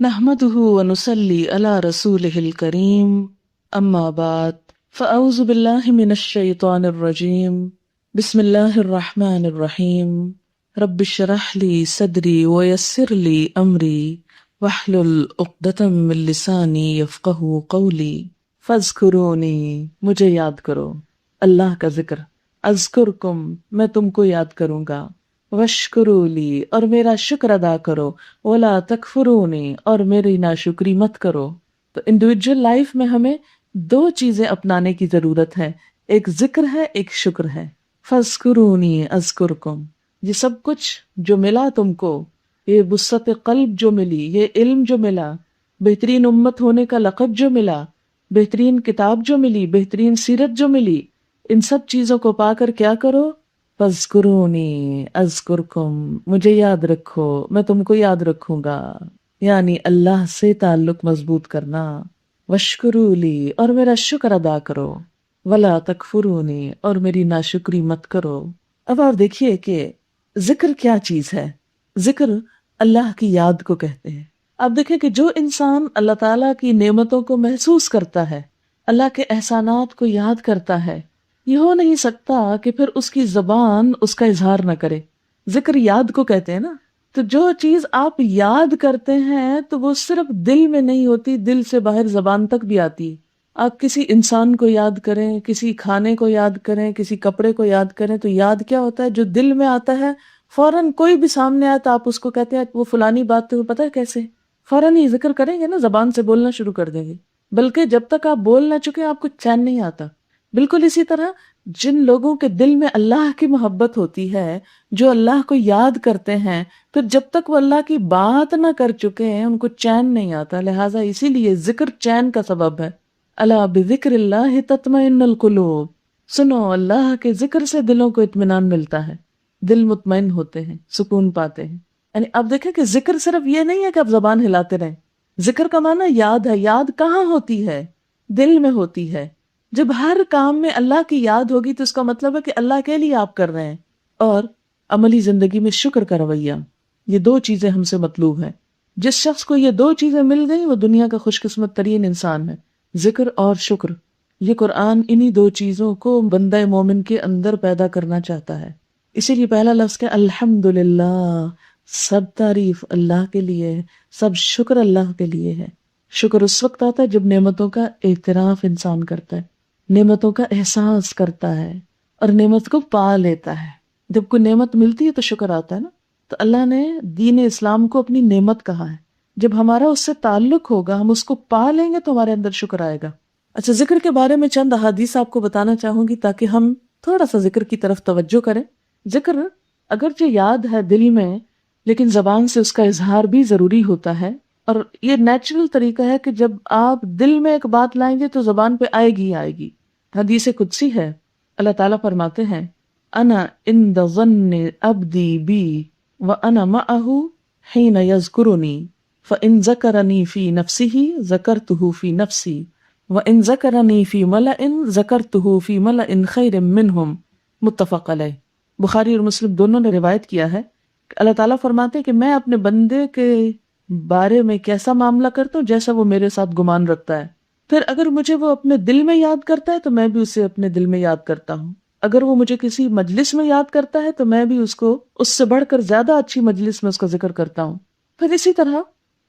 نحمده ونصلي على رسوله الكريم أما بعد فأعوذ بالله من الشيطان الرجيم بسم الله الرحمن الرحيم رب اشرح لي صدري ويسر لي أمري واحلل عقدة من لساني يفقهوا قولي فاذكروني مجھے یاد کرو اللہ کا ذکر اذکرکم میں تم کو یاد کروں گا وشکروا لی اور میرا شکر ادا کرو ولا تکفرونی اور میری ناشکری مت کرو۔ تو انڈیویجول لائف میں ہمیں دو چیزیں اپنانے کی ضرورت ہے، ایک ذکر ہے، ایک شکر ہے۔ فاذکرونی اذکرکم، یہ سب کچھ جو ملا تم کو، یہ وسعت قلب جو ملی، یہ علم جو ملا، بہترین امت ہونے کا لقب جو ملا، بہترین کتاب جو ملی، بہترین سیرت جو ملی، ان سب چیزوں کو پا کر کیا کرو؟ فاذکرونی اذکرکم، مجھے یاد رکھو میں تم کو یاد رکھوں گا، یعنی اللہ سے تعلق مضبوط کرنا۔ وشکروا لی اور میرا شکر ادا کرو، ولا تکفرونی اور میری ناشکری مت کرو۔ اب آپ دیکھیے کہ ذکر کیا چیز ہے۔ ذکر اللہ کی یاد کو کہتے ہیں۔ آپ دیکھیں کہ جو انسان اللہ تعالیٰ کی نعمتوں کو محسوس کرتا ہے، اللہ کے احسانات کو یاد کرتا ہے، یہ ہو نہیں سکتا کہ پھر اس کی زبان اس کا اظہار نہ کرے۔ ذکر یاد کو کہتے ہیں نا، تو جو چیز آپ یاد کرتے ہیں تو وہ صرف دل میں نہیں ہوتی، دل سے باہر زبان تک بھی آتی ہے۔ آپ کسی انسان کو یاد کریں، کسی کھانے کو یاد کریں، کسی کپڑے کو یاد کریں، تو یاد کیا ہوتا ہے؟ جو دل میں آتا ہے فوراً کوئی بھی سامنے آئے تو آپ اس کو کہتے ہیں وہ فلانی بات، تو پتہ ہے کیسے فوراً ہی ذکر کریں گے نا، زبان سے بولنا شروع کر دیں گے، بلکہ جب تک آپ بول نہ چکے آپ کو چین نہیں آتا۔ بالکل اسی طرح جن لوگوں کے دل میں اللہ کی محبت ہوتی ہے، جو اللہ کو یاد کرتے ہیں، پھر جب تک وہ اللہ کی بات نہ کر چکے ہیں ان کو چین نہیں آتا۔ لہٰذا اسی لیے ذکر چین کا سبب ہے۔ الا بذکر اللہ تطمئن القلوب، سنو اللہ کے ذکر سے دلوں کو اطمینان ملتا ہے، دل مطمئن ہوتے ہیں، سکون پاتے ہیں۔ یعنی اب دیکھیں کہ ذکر صرف یہ نہیں ہے کہ آپ زبان ہلاتے رہیں، ذکر کا معنی یاد ہے۔ یاد کہاں ہوتی ہے؟ دل میں ہوتی ہے۔ جب ہر کام میں اللہ کی یاد ہوگی تو اس کا مطلب ہے کہ اللہ کے لیے آپ کر رہے ہیں۔ اور عملی زندگی میں شکر کا رویہ، یہ دو چیزیں ہم سے مطلوب ہیں۔ جس شخص کو یہ دو چیزیں مل گئیں وہ دنیا کا خوش قسمت ترین انسان ہے، ذکر اور شکر۔ یہ قرآن انہی دو چیزوں کو بندہ مومن کے اندر پیدا کرنا چاہتا ہے۔ اسی لیے پہلا لفظ کہ الحمدللہ، سب تعریف اللہ کے لیے ہے، سب شکر اللہ کے لیے ہے۔ شکر اس وقت آتا ہے جب نعمتوں کا اعتراف انسان کرتا ہے، نعمتوں کا احساس کرتا ہے اور نعمت کو پا لیتا ہے۔ جب کوئی نعمت ملتی ہے تو شکر آتا ہے نا۔ تو اللہ نے دین اسلام کو اپنی نعمت کہا ہے۔ جب ہمارا اس سے تعلق ہوگا، ہم اس کو پا لیں گے تو ہمارے اندر شکر آئے گا۔ اچھا، ذکر کے بارے میں چند احادیث آپ کو بتانا چاہوں گی تاکہ ہم تھوڑا سا ذکر کی طرف توجہ کریں۔ ذکر اگرچہ یاد ہے دل میں، لیکن زبان سے اس کا اظہار بھی ضروری ہوتا ہے، اور یہ نیچرل طریقہ ہے کہ جب آپ دل میں ایک بات لائیں گے تو زبان پہ آئے گی آئے گی۔ حدیث قدسی ہے، اللہ تعالیٰ فرماتے ہیں انا عند ظن عبدی بی وانا معہ حین یذکرنی فان ذکرنی فی نفسہ ذکرتہ فی نفسی وان ذکرنی فی ملأ ذکرتہ فی ملأ خیر منہم، متفق علیہ۔ بخاری اور مسلم دونوں نے روایت کیا ہے کہ اللہ تعالیٰ فرماتے ہیں کہ میں اپنے بندے کے بارے میں کیسا معاملہ کرتا ہوں جیسا وہ میرے ساتھ گمان رکھتا ہے، پھر اگر مجھے وہ اپنے دل میں یاد کرتا ہے تو میں بھی اسے اپنے دل میں یاد کرتا ہوں، اگر وہ مجھے کسی مجلس میں یاد کرتا ہے تو میں بھی اس کو اس سے بڑھ کر زیادہ اچھی مجلس میں اس کا ذکر کرتا ہوں۔ پھر اسی طرح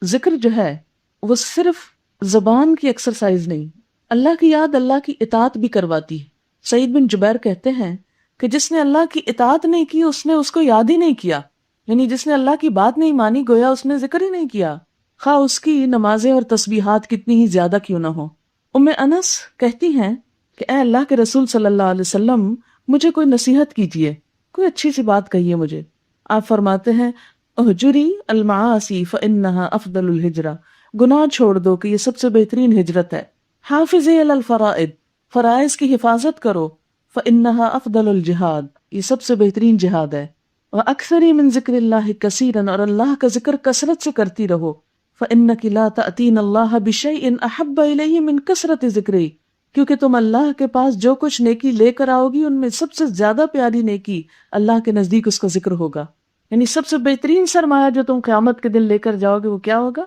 ذکر جو ہے وہ صرف زبان کی ایکسرسائز نہیں، اللہ کی یاد اللہ کی اطاعت بھی کرواتی ہے۔ سعید بن جبیر کہتے ہیں کہ جس نے اللہ کی اطاعت نہیں کی اس نے اس کو یاد ہی نہیں کیا، یعنی جس نے اللہ کی بات نہیں مانی گویا اس نے ذکر ہی نہیں کیا، خواہ اس کی نمازیں اور تسبیحات کتنی ہی زیادہ کیوں نہ ہو۔ انس کہتی ہیں کہ اے اللہ کے رسول صلی اللہ علیہ وسلم، مجھے کوئی نصیحت کیجیے، کوئی اچھی سی بات کہیے مجھے۔ آپ فرماتے ہیں اہجری المعاصی فانہا افضل الہجرہ، گناہ چھوڑ دو کہ یہ سب سے بہترین ہجرت ہے۔ حافظی علی الفرائض، فرائض کی حفاظت کرو، فانہا افضل الجہاد، یہ سب سے بہترین جہاد ہے۔ وَأَكْثَرِي مِن ذِكْرِ اللَّهِ كَثِيرًا، اور اللہ کا ذکر کثرت سے کرتی رہو۔ فَإِنَّكِ لَا تَأْتِينَ اللَّهَ بِشَيْءٍ أَحَبَّ إِلَيْهِ مِن كَثْرَةِ ذِكْرِهِ، کیونکہ تم اللہ کے پاس جو کچھ نیکی لے کر آؤ گی ان میں سب سے زیادہ پیاری نیکی اللہ کے نزدیک اس کا ذکر ہوگا۔ یعنی سب سے بہترین سرمایہ جو تم قیامت کے دن لے کر جاؤ گے وہ کیا ہوگا؟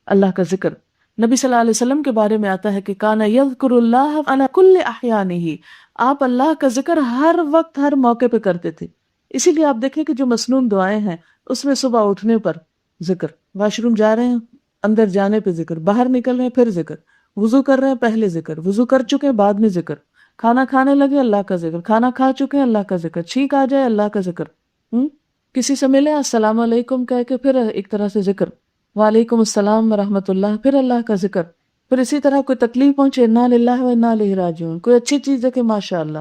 اللہ کا ذکر. نبی صلی اللہ علیہ وسلم کے بارے میں آتا ہے کہ کان یذکر اللہ علی کل احیانہ، آپ اللہ کا ذکر ہر وقت ہر موقع پہ کرتے تھے. اسی لیے آپ دیکھیں کہ جو مسنون دعائیں ہیں اس میں صبح اٹھنے پر ذکر، واش روم جا رہے ہیں اندر جانے پہ ذکر، باہر نکل رہے ہیں پھر ذکر، وضو کر رہے ہیں پہلے ذکر، وضو کر چکے ہیں بعد میں ذکر، کھانا کھانے لگے اللہ کا ذکر، کھانا کھا چکے ہیں اللہ کا ذکر، چھینک آ جائے اللہ کا ذکر، کسی سے ملے السلام علیکم کہہ کے پھر ایک طرح سے ذکر، وعلیکم السلام ورحمۃ اللہ، پھر اللہ کا ذکر. پھر اسی طرح کوئی تکلیف پہنچے انا للہ و انا الیہ راجعون، کوئی اچھی چیز ہے کہ ماشاء اللہ،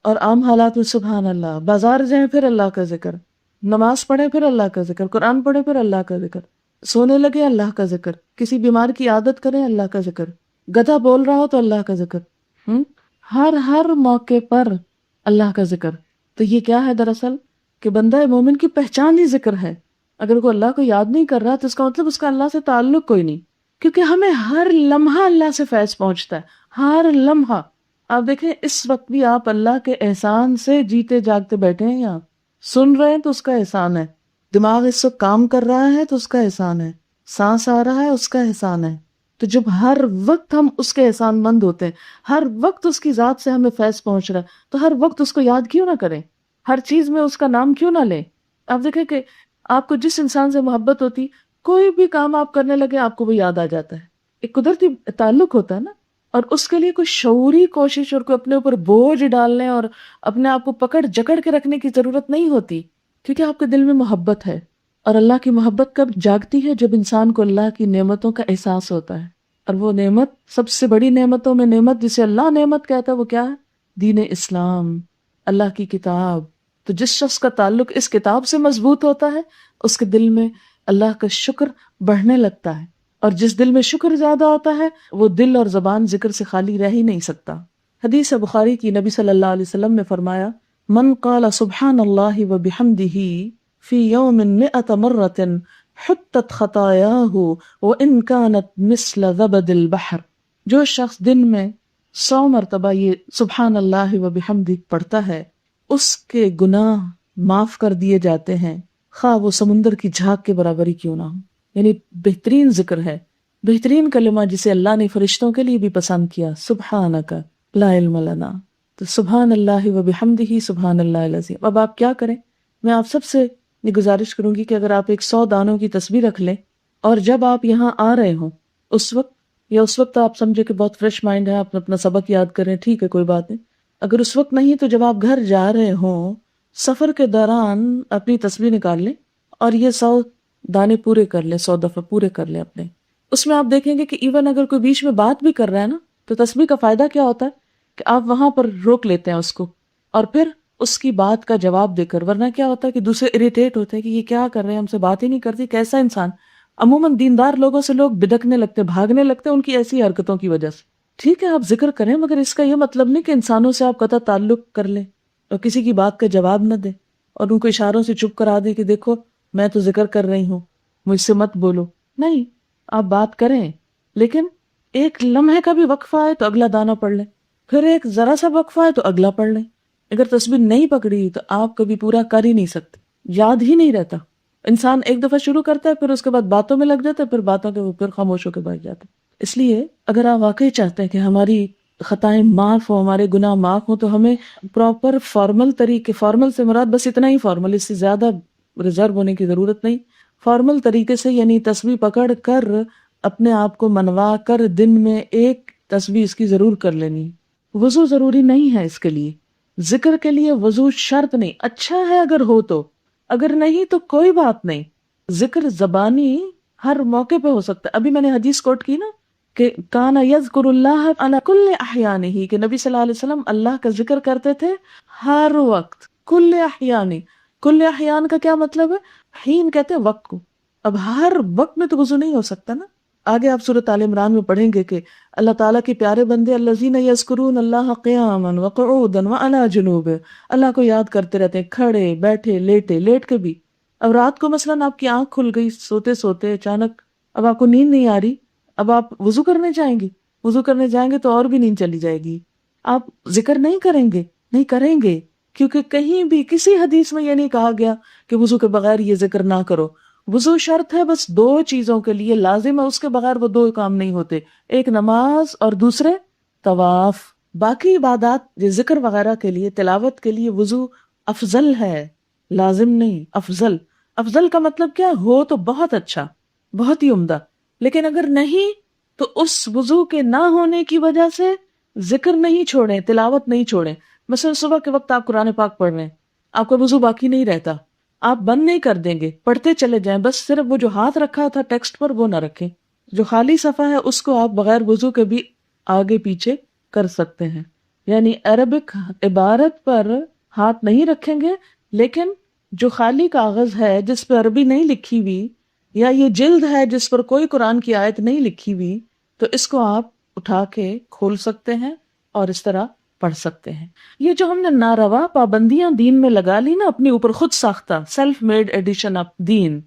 اور عام حالات میں سبحان اللہ، بازار جائیں پھر اللہ کا ذکر، نماز پڑھیں پھر اللہ کا ذکر، قرآن پڑھیں پھر اللہ کا ذکر، سونے لگے اللہ کا ذکر، کسی بیمار کی عادت کریں اللہ کا ذکر، گدھا بول رہا ہو تو اللہ کا ذکر، ہر موقع پر اللہ کا ذکر. تو یہ کیا ہے دراصل کہ بندہ مومن کی پہچان ہی ذکر ہے. اگر کوئی اللہ کو یاد نہیں کر رہا تو اس کا مطلب اس کا اللہ سے تعلق کوئی نہیں، کیونکہ ہمیں ہر لمحہ اللہ سے فیض پہنچتا ہے، ہر لمحہ. آپ دیکھیں اس وقت بھی آپ اللہ کے احسان سے جیتے جاگتے بیٹھے ہیں، یہاں سن رہے ہیں تو اس کا احسان ہے، دماغ اس وقت کام کر رہا ہے تو اس کا احسان ہے، سانس آ رہا ہے اس کا احسان ہے. تو جب ہر وقت ہم اس کے احسان مند ہوتے ہیں، ہر وقت اس کی ذات سے ہمیں فیض پہنچ رہا ہے، تو ہر وقت اس کو یاد کیوں نہ کریں، ہر چیز میں اس کا نام کیوں نہ لیں. آپ دیکھیں کہ آپ کو جس انسان سے محبت ہوتی، کوئی بھی کام آپ کرنے لگے آپ کو وہ یاد آ جاتا ہے، ایک قدرتی تعلق ہوتا ہے نا. اور اس کے لیے کوئی شعوری کوشش اور کوئی اپنے اوپر بوجھ ڈالنے اور اپنے آپ کو پکڑ جکڑ کے رکھنے کی ضرورت نہیں ہوتی، کیونکہ آپ کے دل میں محبت ہے. اور اللہ کی محبت کب جاگتی ہے؟ جب انسان کو اللہ کی نعمتوں کا احساس ہوتا ہے. اور وہ نعمت، سب سے بڑی نعمتوں میں نعمت جسے اللہ نعمت کہتا ہے وہ کیا ہے؟ دین اسلام، اللہ کی کتاب. تو جس شخص کا تعلق اس کتاب سے مضبوط ہوتا ہے اس کے دل میں اللہ کا شکر بڑھنے لگتا ہے، اور جس دل میں شکر زیادہ ہوتا ہے وہ دل اور زبان ذکر سے خالی رہ ہی نہیں سکتا. حدیث بخاری کی، نبی صلی اللہ علیہ وسلم نے فرمایا من قال سبحان اللہ وبحمدہ فی یوم 100 مرۃ حطت خطایاہ وان کانت مثل زبد البحر. جو شخص دن میں 100 مرتبہ یہ سبحان اللہ وبحمدہ پڑھتا ہے اس کے گناہ معاف کر دیے جاتے ہیں، خواہ وہ سمندر کی جھاگ کے برابر ہی کیوں نہ ہو. یعنی بہترین ذکر ہے، بہترین کلمہ جسے اللہ نے فرشتوں کے لیے بھی پسند کیا، سبحانک لا علم لنا. تو سبحان اللہ وبحمدہ سبحان اللہ العظیم. اب آپ کیا کریں؟ میں آپ سب سے یہ گزارش کروں گی کہ اگر آپ 100 دانوں کی تسبیح رکھ لیں اور جب آپ یہاں آ رہے ہوں اس وقت، یا اس وقت آپ سمجھے کہ بہت فریش مائنڈ ہے، آپ اپنا سبق یاد کریں، ٹھیک ہے کوئی بات نہیں. اگر اس وقت نہیں تو جب آپ گھر جا رہے ہوں سفر کے دوران اپنی تسبیح نکال لیں اور یہ 100 دانے پورے کر لیں، 100 دفعہ پورے کر لیں اپنے. اس میں آپ دیکھیں گے کہ ایون اگر کوئی بیچ میں بات بھی کر رہا ہے نا تو تسبیح کا فائدہ کیا ہوتا ہے کہ آپ وہاں پر روک لیتے ہیں اس کو اور پھر اس کی بات کا جواب دے کر. ورنہ کیا ہوتا ہے کہ دوسرے اریٹیٹ ہوتے ہیں کہ یہ کیا کر رہے ہیں، ہم سے بات ہی نہیں کرتی، کیسا انسان. عموماً دیندار لوگوں سے لوگ بدکنے لگتے، بھاگنے لگتے ان کی ایسی حرکتوں کی وجہ سے. ٹھیک ہے آپ ذکر کریں مگر اس کا یہ مطلب نہیں کہ انسانوں سے آپ قطع تعلق کر لیں اور کسی کی بات کا جواب نہ دیں اور ان کو اشاروں سے چپ کرا دیں کہ دیکھو میں تو ذکر کر رہی ہوں مجھ سے مت بولو. نہیں، آپ بات کریں لیکن ایک لمحے کا بھی وقفہ ہے تو اگلا دانہ پڑھ لیں، پھر ایک ذرا سا وقفہ ہے تو اگلا پڑھ لیں. اگر تسبیح نہیں پکڑی تو آپ کبھی پورا کر ہی نہیں سکتے، یاد ہی نہیں رہتا. انسان ایک دفعہ شروع کرتا ہے پھر اس کے بعد باتوں میں لگ جاتا ہے، پھر باتوں کے وہ پھر خاموش ہو کے بیٹھ جاتے. اس لیے اگر آپ واقعی چاہتے ہیں کہ ہماری خطائیں معاف ہوں، ہمارے گناہ معاف ہوں، تو ہمیں پراپر فارمل طریقے، فارمل سے مراد بس اتنا ہی فارمل، اس سے زیادہ ریزرو ہونے کی ضرورت نہیں، فارمل طریقے سے یعنی تسبیح پکڑ کر اپنے آپ کو منوا کر دن میں ایک تسبیح اس کی ضرور کر لینی. وضو ضروری نہیں ہے اس کے لیے، ذکر کے لیے وضو شرط نہیں. اچھا ہے اگر ہو تو، اگر نہیں تو کوئی بات نہیں. ذکر زبانی ہر موقع پہ ہو سکتا ہے. ابھی میں نے حدیث کوٹ کی نا کہ کان یذکر اللہ علی کل احیانہ، کہ نبی صلی اللہ علیہ وسلم اللہ کا ذکر کرتے تھے ہر وقت. کل احیان، کل احیان کا کیا مطلب ہے؟ حین کہتے ہیں وقت کو. اب ہر وقت میں تو وضو نہیں ہو سکتا نا. آگے آپ سورۃ آل عمران میں پڑھیں گے کہ اللہ تعالیٰ کے پیارے بندے الذین یذکرون اللہ قیاما وقعودا وعلی جنوب، اللہ کو یاد کرتے رہتے ہیں کھڑے بیٹھے لیٹے، لیٹ کے بھی. اب رات کو مثلاً آپ کی آنکھ کھل گئی سوتے سوتے اچانک، اب آپ کو نیند نہیں آ رہی، اب آپ وضو کرنے جائیں گے، وضو کرنے جائیں گے تو اور بھی نیند چلی جائے گی. آپ ذکر نہیں کریں گے، نہیں کریں گے، کیونکہ کہیں بھی کسی حدیث میں یہ نہیں کہا گیا کہ وضو کے بغیر یہ ذکر نہ کرو. وضو شرط ہے بس دو چیزوں کے لیے لازم ہے، اس کے بغیر وہ دو کام نہیں ہوتے، ایک نماز اور دوسرے طواف۔ باقی عبادات جو ذکر وغیرہ کے لیے، تلاوت کے لیے وضو افضل ہے، لازم نہیں، افضل۔ افضل کا مطلب کیا ہو تو بہت اچھا، بہت ہی عمدہ، لیکن اگر نہیں تو اس وضو کے نہ ہونے کی وجہ سے ذکر نہیں چھوڑیں، تلاوت نہیں چھوڑیں۔ مثلا صبح کے وقت آپ قرآن پاک پڑھ رہے ہیں، آپ کا وضو باقی نہیں رہتا، آپ بند نہیں کر دیں گے، پڑھتے چلے جائیں، بس صرف وہ جو ہاتھ رکھا تھا ٹیکسٹ پر وہ نہ رکھیں، جو خالی صفحہ ہے اس کو آپ بغیر وضو کے بھی آگے پیچھے کر سکتے ہیں۔ یعنی عربک عبارت پر ہاتھ نہیں رکھیں گے، لیکن جو خالی کاغذ ہے جس پہ عربی نہیں لکھی ہوئی، یا یہ جلد ہے جس پر کوئی قرآن کی آیت نہیں لکھی ہوئی، تو اس کو آپ اٹھا کے کھول سکتے ہیں اور اس طرح پڑھ سکتے ہیں۔ یہ جو ہم نے ناروا پابندیاں دین میں لگا لی نا اپنے اوپر، خود ساختہ سیلف میڈ ایڈیشن آف دین،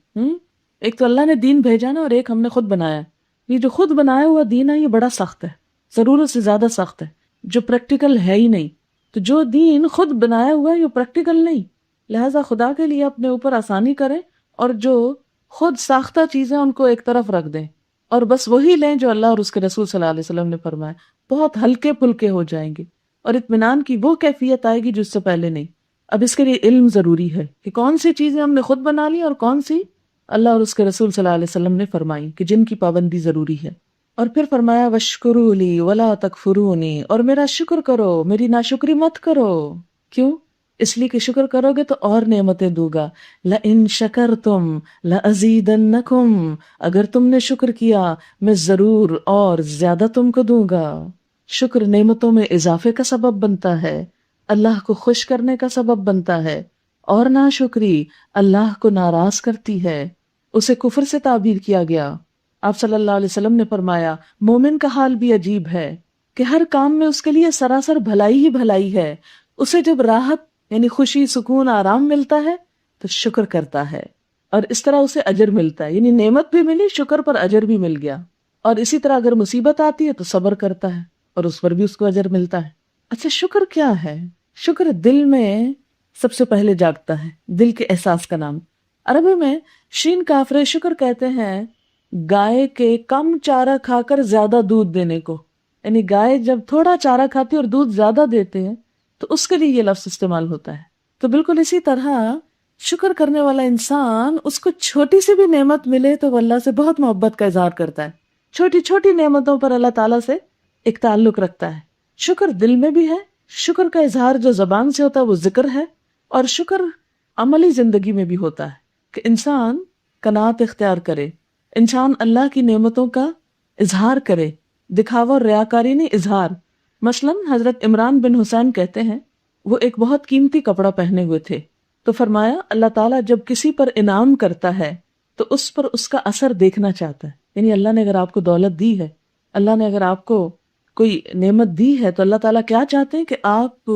ایک تو اللہ نے دین بھیجا نا اور ایک ہم نے خود بنایا۔ یہ جو خود بنایا ہوا دین ہے یہ بڑا سخت ہے، ضرورت سے زیادہ سخت ہے، جو پریکٹیکل ہے ہی نہیں۔ تو جو دین خود بنایا ہوا ہے یہ پریکٹیکل نہیں، لہٰذا خدا کے لیے اپنے اوپر آسانی کریں اور جو خود ساختہ چیزیں ان کو ایک طرف رکھ دیں اور بس وہی لیں جو اللہ اور اس کے رسول صلی اللہ علیہ وسلم نے فرمایا، بہت ہلکے پھلکے ہو جائیں گے اور اطمینان کی وہ کیفیت آئے گی جس سے پہلے نہیں۔ اب اس کے لیے علم ضروری ہے کہ کون سی چیزیں ہم نے خود بنا لی اور کون سی اللہ اور اس کے رسول صلی اللہ علیہ وسلم نے فرمائی کہ جن کی پابندی ضروری ہے۔ اور پھر فرمایا وَاشْكُرُوا لِي وَلَا تَكْفُرُونِي، اور میرا شکر کرو، میری ناشکری مت کرو۔ کیوں؟ اس لیے کہ شکر کرو گے تو اور نعمتیں دوں گا۔ لَإِن شَكَرْتُمْ لَأَزِيدَنَّكُمْ، اگر تم نے شکر کیا میں ضرور اور زیادہ تم کو دوں گا۔ شکر نعمتوں میں اضافے کا سبب بنتا ہے، اللہ کو خوش کرنے کا سبب بنتا ہے، اور ناشکری اللہ کو ناراض کرتی ہے، اسے کفر سے تعبیر کیا گیا۔ آپ صلی اللہ علیہ وسلم نے فرمایا مومن کا حال بھی عجیب ہے کہ ہر کام میں اس کے لیے سراسر بھلائی ہی بھلائی ہے، اسے جب راحت یعنی خوشی، سکون، آرام ملتا ہے تو شکر کرتا ہے اور اس طرح اسے اجر ملتا ہے، یعنی نعمت بھی ملی، شکر پر اجر بھی مل گیا۔ اور اسی طرح اگر مصیبت آتی ہے تو صبر کرتا ہے اور اس پر بھی اس کو اجر ملتا ہے۔ اچھا شکر کیا ہے؟ شکر دل میں سب سے پہلے جاگتا ہے، دل کے احساس کا نام۔ عربی میں شین کافر شکر کہتے ہیں گائے کے کم چارہ کھا کر زیادہ دودھ دینے کو، یعنی گائے جب تھوڑا چارہ کھاتی اور دودھ زیادہ دیتے ہیں تو اس کے لیے یہ لفظ استعمال ہوتا ہے۔ تو بالکل اسی طرح شکر کرنے والا انسان، اس کو چھوٹی سی بھی نعمت ملے تو وہ اللہ سے بہت محبت کا اظہار کرتا ہے، چھوٹی چھوٹی نعمتوں پر اللہ تعالیٰ سے ایک تعلق رکھتا ہے۔ شکر دل میں بھی ہے، شکر کا اظہار جو زبان سے ہوتا ہے وہ ذکر ہے، اور شکر عملی زندگی میں بھی ہوتا ہے کہ انسان قناعت اختیار کرے، انسان اللہ کی نعمتوں کا اظہار کرے، دکھاوا اور ریاکاری نہیں، اظہار۔ مثلا حضرت عمران بن حسین کہتے ہیں وہ ایک بہت قیمتی کپڑا پہنے ہوئے تھے، تو فرمایا اللہ تعالیٰ جب کسی پر انعام کرتا ہے تو اس پر اس کا اثر دیکھنا چاہتا ہے، یعنی اللہ نے اگر آپ کو دولت دی ہے، اللہ نے اگر آپ کو کوئی نعمت دی ہے تو اللہ تعالیٰ کیا چاہتے ہیں کہ آپ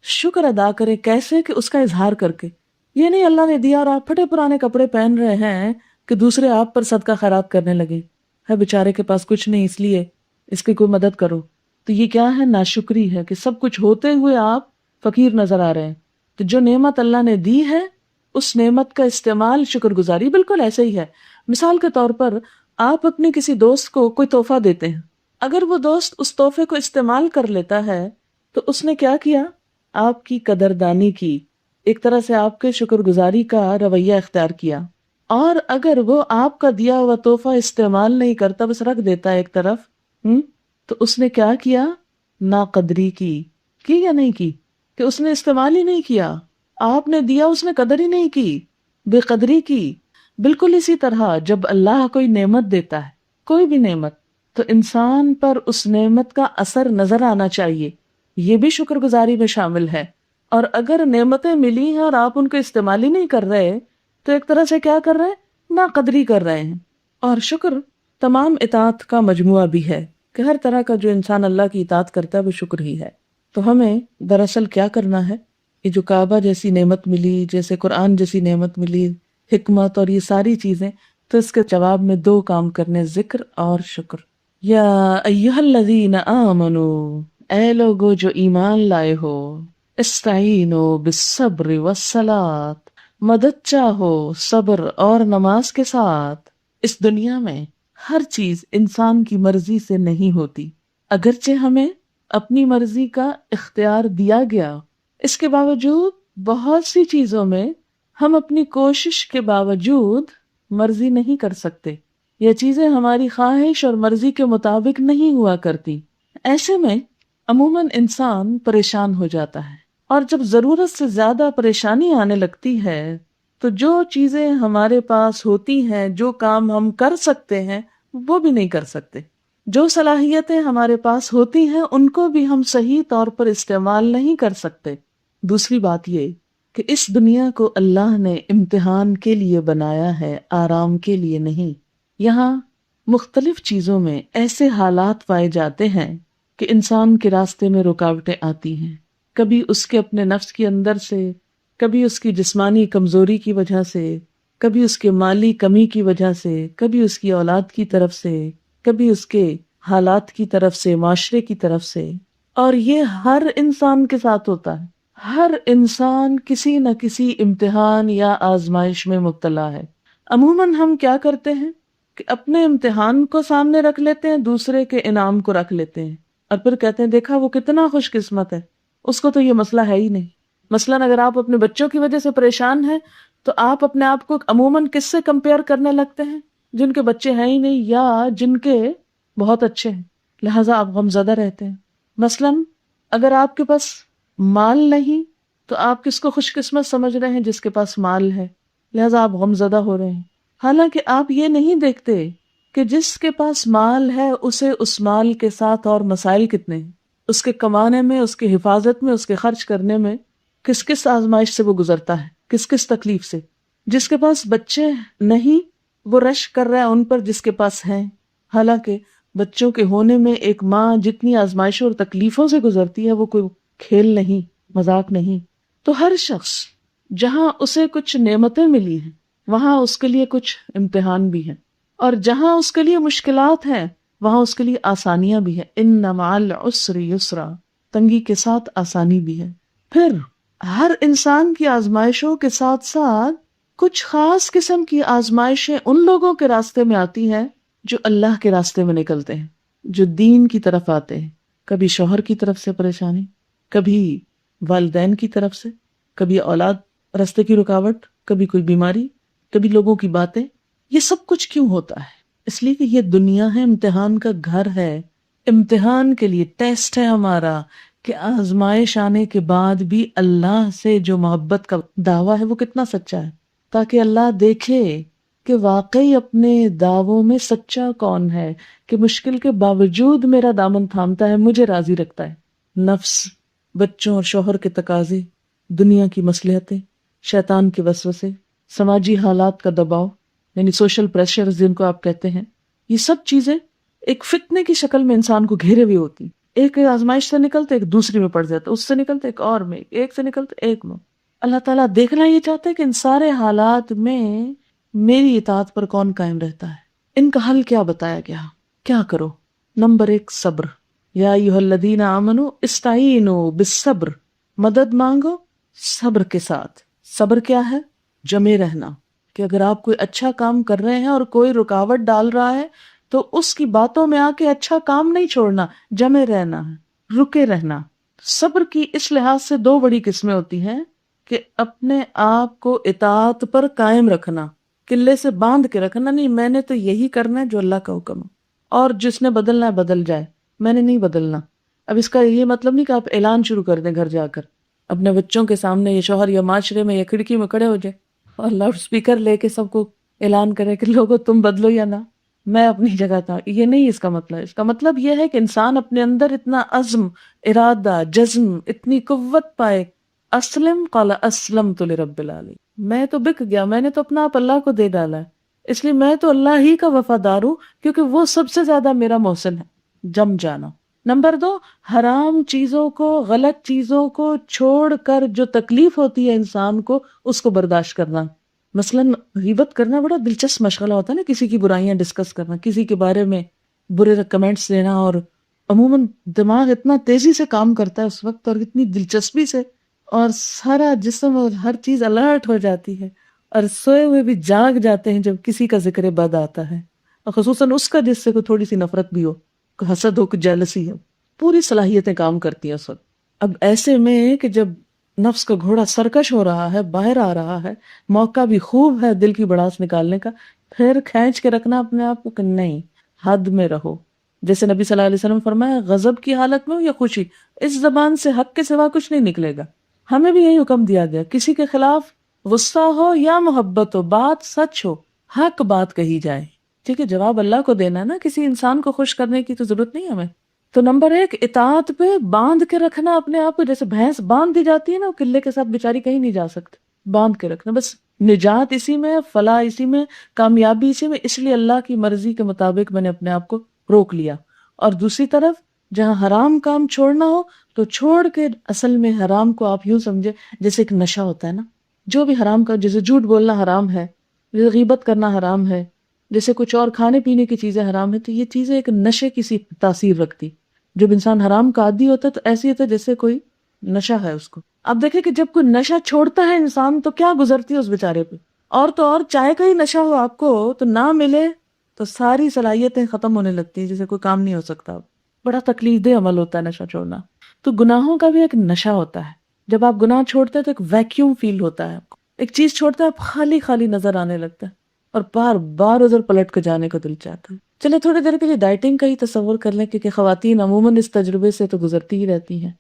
شکر ادا کریں۔ کیسے؟ کہ اس کا اظہار کر کے۔ یہ نہیں اللہ نے دیا اور آپ پھٹے پرانے کپڑے پہن رہے ہیں کہ دوسرے آپ پر صدقہ خیرات کرنے لگے، ہے بیچارے کے پاس کچھ نہیں اس لیے اس کی کوئی مدد کرو۔ تو یہ کیا ہے؟ ناشکری ہے کہ سب کچھ ہوتے ہوئے آپ فقیر نظر آ رہے ہیں۔ تو جو نعمت اللہ نے دی ہے اس نعمت کا استعمال شکر گزاری۔ بالکل ایسے ہی ہے، مثال کے طور پر آپ اپنے کسی دوست کو کوئی تحفہ دیتے ہیں، اگر وہ دوست اس تحفے کو استعمال کر لیتا ہے تو اس نے کیا کیا؟ آپ کی قدردانی کی، ایک طرح سے آپ کے شکر گزاری کا رویہ اختیار کیا۔ اور اگر وہ آپ کا دیا ہوا تحفہ استعمال نہیں کرتا، بس رکھ دیتا ہے ایک طرف، تو اس نے کیا کیا؟ ناقدری کی یا نہیں کی؟ کہ اس نے استعمال ہی نہیں کیا، آپ نے دیا اس نے قدر ہی نہیں کی، بے قدری کی۔ بالکل اسی طرح جب اللہ کوئی نعمت دیتا ہے، کوئی بھی نعمت، تو انسان پر اس نعمت کا اثر نظر آنا چاہیے، یہ بھی شکر گزاری میں شامل ہے۔ اور اگر نعمتیں ملی ہیں اور آپ ان کو استعمال ہی نہیں کر رہے تو ایک طرح سے کیا کر رہے ہیں؟ ناقدری کر رہے ہیں۔ اور شکر تمام اطاعت کا مجموعہ بھی ہے کہ ہر طرح کا جو انسان اللہ کی اطاعت کرتا ہے وہ شکر ہی ہے۔ تو ہمیں دراصل کیا کرنا ہے؟ یہ جو کعبہ جیسی نعمت ملی، جیسے قرآن جیسی نعمت ملی، حکمت اور یہ ساری چیزیں، تو اس کے جواب میں دو کام کرنے، ذکر اور شکر۔ یا ایہا الذین آمنو، اے لوگو جو ایمان لائے ہو، استعینوا بالصبر والصلاۃ، مدد چاہو صبر اور نماز کے ساتھ۔ اس دنیا میں ہر چیز انسان کی مرضی سے نہیں ہوتی، اگرچہ ہمیں اپنی مرضی کا اختیار دیا گیا، اس کے باوجود بہت سی چیزوں میں ہم اپنی کوشش کے باوجود مرضی نہیں کر سکتے۔ یہ چیزیں ہماری خواہش اور مرضی کے مطابق نہیں ہوا کرتی۔ ایسے میں عموماً انسان پریشان ہو جاتا ہے، اور جب ضرورت سے زیادہ پریشانی آنے لگتی ہے تو جو چیزیں ہمارے پاس ہوتی ہیں، جو کام ہم کر سکتے ہیں، وہ بھی نہیں کر سکتے۔ جو صلاحیتیں ہمارے پاس ہوتی ہیں ان کو بھی ہم صحیح طور پر استعمال نہیں کر سکتے۔ دوسری بات یہ کہ اس دنیا کو اللہ نے امتحان کے لیے بنایا ہے، آرام کے لیے نہیں۔ یہاں مختلف چیزوں میں ایسے حالات پائے جاتے ہیں کہ انسان کے راستے میں رکاوٹیں آتی ہیں، کبھی اس کے اپنے نفس کے اندر سے، کبھی اس کی جسمانی کمزوری کی وجہ سے، کبھی اس کے مالی کمی کی وجہ سے، کبھی اس کی اولاد کی طرف سے، کبھی اس کے حالات کی طرف سے، معاشرے کی طرف سے، اور یہ ہر انسان کے ساتھ ہوتا ہے۔ ہر انسان کسی نہ کسی امتحان یا آزمائش میں مبتلا ہے۔ عموماً ہم کیا کرتے ہیں کہ اپنے امتحان کو سامنے رکھ لیتے ہیں، دوسرے کے انعام کو رکھ لیتے ہیں، اور پھر کہتے ہیں دیکھا وہ کتنا خوش قسمت ہے، اس کو تو یہ مسئلہ ہے ہی نہیں۔ مثلاً اگر آپ اپنے بچوں کی وجہ سے پریشان ہیں تو آپ اپنے آپ کو عموماً کس سے کمپیئر کرنے لگتے ہیں؟ جن کے بچے ہیں ہی نہیں یا جن کے بہت اچھے ہیں، لہٰذا آپ غمزدہ رہتے ہیں۔ مثلاً اگر آپ کے پاس مال نہیں تو آپ کس کو خوش قسمت سمجھ رہے ہیں؟ جس کے پاس مال ہے، لہٰذا آپ غمزدہ ہو رہے ہیں۔ حالانکہ آپ یہ نہیں دیکھتے کہ جس کے پاس مال ہے اسے اس مال کے ساتھ اور مسائل کتنے ہیں، اس کے کمانے میں، اس کے حفاظت میں، اس کے خرچ کرنے میں کس کس آزمائش سے وہ گزرتا ہے، کس کس تکلیف سے۔ جس کے پاس بچے نہیں وہ رش کر رہا ہے ان پر جس کے پاس ہیں، حالانکہ بچوں کے ہونے میں ایک ماں جتنی آزمائشوں اور تکلیفوں سے گزرتی ہے وہ کوئی کھیل نہیں، مذاق نہیں۔ تو ہر شخص جہاں اسے کچھ نعمتیں ملی ہیں وہاں اس کے لیے کچھ امتحان بھی ہیں، اور جہاں اس کے لیے مشکلات ہیں وہاں اس کے لیے آسانیاں بھی ہیں۔ ان مع العسر یسرا، تنگی کے ساتھ آسانی بھی ہے۔ پھر ہر انسان کی آزمائشوں کے ساتھ ساتھ کچھ خاص قسم کی آزمائشیں ان لوگوں کے راستے میں آتی ہیں جو اللہ کے راستے میں نکلتے ہیں، جو دین کی طرف آتے ہیں۔ کبھی شوہر کی طرف سے پریشانی، کبھی والدین کی طرف سے، کبھی اولاد راستے کی رکاوٹ، کبھی کوئی بیماری، کبھی لوگوں کی باتیں۔ یہ سب کچھ کیوں ہوتا ہے؟ اس لیے کہ یہ دنیا ہے، امتحان کا گھر ہے، امتحان کے لیے ٹیسٹ ہے ہمارا، کہ آزمائش آنے کے بعد بھی اللہ سے جو محبت کا دعویٰ ہے وہ کتنا سچا ہے، تاکہ اللہ دیکھے کہ واقعی اپنے دعووں میں سچا کون ہے، کہ مشکل کے باوجود میرا دامن تھامتا ہے، مجھے راضی رکھتا ہے۔ نفس، بچوں اور شوہر کے تقاضے، دنیا کی مصلحتیں، شیطان کے وسوسے، سماجی حالات کا دباؤ، یعنی سوشل پریشر جن کو آپ کہتے ہیں، یہ سب چیزیں ایک فتنے کی شکل میں انسان کو گھیرے ہوئے ہوتی۔ ایک آزمائش سے نکلتے ایک دوسری میں پڑ جاتا، اس سے نکلتے ایک اور میں، ایک سے نکلتے ایک میں۔ اللہ تعالیٰ دیکھنا یہ چاہتا ہے کہ ان سارے حالات میں میری اطاعت پر کون قائم رہتا ہے۔ ان کا حل کیا بتایا گیا؟ کیا کرو؟ نمبر 1، صبر۔ یا ایھا الذین آمنوا استعینوا بالصبر، مدد مانگو صبر کے ساتھ۔ صبر کیا ہے؟ جمے رہنا، کہ اگر آپ کوئی اچھا کام کر رہے ہیں اور کوئی رکاوٹ ڈال رہا ہے تو اس کی باتوں میں آ کے اچھا کام نہیں چھوڑنا، جمے رہنا ہے، رکے رہنا۔ صبر کی اس لحاظ سے 2 بڑی قسمیں ہوتی ہیں کہ اپنے آپ کو اطاعت پر قائم رکھنا، قلعے سے باندھ کے رکھنا، نہیں میں نے تو یہی کرنا ہے جو اللہ کا حکم ہے، اور جس نے بدلنا ہے بدل جائے، میں نے نہیں بدلنا۔ اب اس کا یہ مطلب نہیں کہ آپ اعلان شروع کر دیں گھر جا کر اپنے بچوں کے سامنے، یا شوہر یا معاشرے میں یا کھڑکی میں کھڑے ہو جائے اور لاؤڈ سپیکر لے کے سب کو اعلان کرے کہ لوگوں تم بدلو یا نہ، میں اپنی جگہ تھا۔ یہ نہیں اس کا مطلب۔ اس کا مطلب یہ ہے کہ انسان اپنے اندر اتنا عزم، ارادہ، جزم، اتنی قوت پائے۔ اسلم قال اسلمت لرب العالمین، میں تو بک گیا، میں نے تو اپنا آپ اللہ کو دے ڈالا ہے، اس لیے میں تو اللہ ہی کا وفادار ہوں، کیونکہ وہ سب سے زیادہ میرا محسن ہے۔ جم جانا۔ نمبر 2، حرام چیزوں کو، غلط چیزوں کو چھوڑ کر جو تکلیف ہوتی ہے انسان کو، اس کو برداشت کرنا۔ مثلاً غیبت کرنا بڑا دلچسپ مشغلہ ہوتا ہے نا، کسی کی برائیاں ڈسکس کرنا، کسی کے بارے میں برے کمنٹس دینا، اور عموماً دماغ اتنا تیزی سے کام کرتا ہے اس وقت اور اتنی دلچسپی سے، اور سارا جسم اور ہر چیز الرٹ ہو جاتی ہے، اور سوئے ہوئے بھی جاگ جاتے ہیں جب کسی کا ذکر بد آتا ہے، اور خصوصاً اس کا جس سے کوئی تھوڑی سی نفرت بھی ہو، کوئی حسد ہو، کوئی جیلسی ہو، پوری صلاحیتیں کام کرتی ہیں اس وقت۔ اب ایسے میں کہ جب نفس کا گھوڑا سرکش ہو رہا ہے، باہر آ رہا ہے، موقع بھی خوب ہے دل کی بڑاس نکالنے کا، پھر کھینچ کے رکھنا اپنے آپ کو کہ نہیں، حد میں رہو۔ جیسے نبی صلی اللہ علیہ وسلم فرمایا، غضب کی حالت میں ہو یا خوشی، اس زبان سے حق کے سوا کچھ نہیں نکلے گا۔ ہمیں بھی یہی حکم دیا گیا، کسی کے خلاف غصہ ہو یا محبت ہو، بات سچ ہو، حق بات کہی جائے۔ ٹھیک ہے، جواب اللہ کو دینا ہے نا، کسی انسان کو خوش کرنے کی تو ضرورت نہیں ہمیں۔ تو نمبر 1، اطاعت پہ باندھ کے رکھنا اپنے آپ کو، جیسے بھینس باندھ دی جاتی ہے نا، قلے کے ساتھ بیچاری کہیں نہیں جا سکتی، باندھ کے رکھنا، بس نجات اسی میں، فلاح اسی میں، کامیابی اسی میں، اس لیے اللہ کی مرضی کے مطابق میں نے اپنے آپ کو روک لیا۔ اور دوسری طرف جہاں حرام کام چھوڑنا ہو تو چھوڑ کے، اصل میں حرام کو آپ یوں سمجھے جیسے ایک نشہ ہوتا ہے نا، جو بھی حرام کا، جیسے جھوٹ بولنا حرام ہے، جیسے غیبت کرنا حرام ہے، جیسے کچھ اور کھانے پینے کی چیزیں حرام ہے، تو یہ چیزیں ایک نشے کی سی تاثیر رکھتی۔ جب انسان حرام کا عادی ہوتا ہے تو ایسے ہوتا ہے جیسے کوئی نشہ ہے اس کو۔ اب دیکھیں کہ جب کوئی نشہ چھوڑتا ہے انسان تو کیا گزرتی ہے اس بیچارے پہ، اور چائے کا ہی نشہ ہو آپ کو تو نہ ملے تو ساری صلاحیتیں ختم ہونے لگتی ہیں، جیسے کوئی کام نہیں ہو سکتا۔ بڑا تکلیف دہ عمل ہوتا ہے نشہ چھوڑنا۔ تو گناہوں کا بھی ایک نشہ ہوتا ہے، جب آپ گناہ چھوڑتے ہیں تو ایک ویکیوم فیل ہوتا ہے آپ کو، ایک چیز چھوڑتے ہیں آپ خالی خالی نظر آنے لگتا ہے، اور بار بار ادھر پلٹ کے جانے کا دل چاہتا ہے۔ چلے تھوڑی دیر کے لیے ڈائٹنگ کا ہی تصور کر لیں، کیونکہ خواتین عموماً اس تجربے سے تو گزرتی ہی رہتی ہیں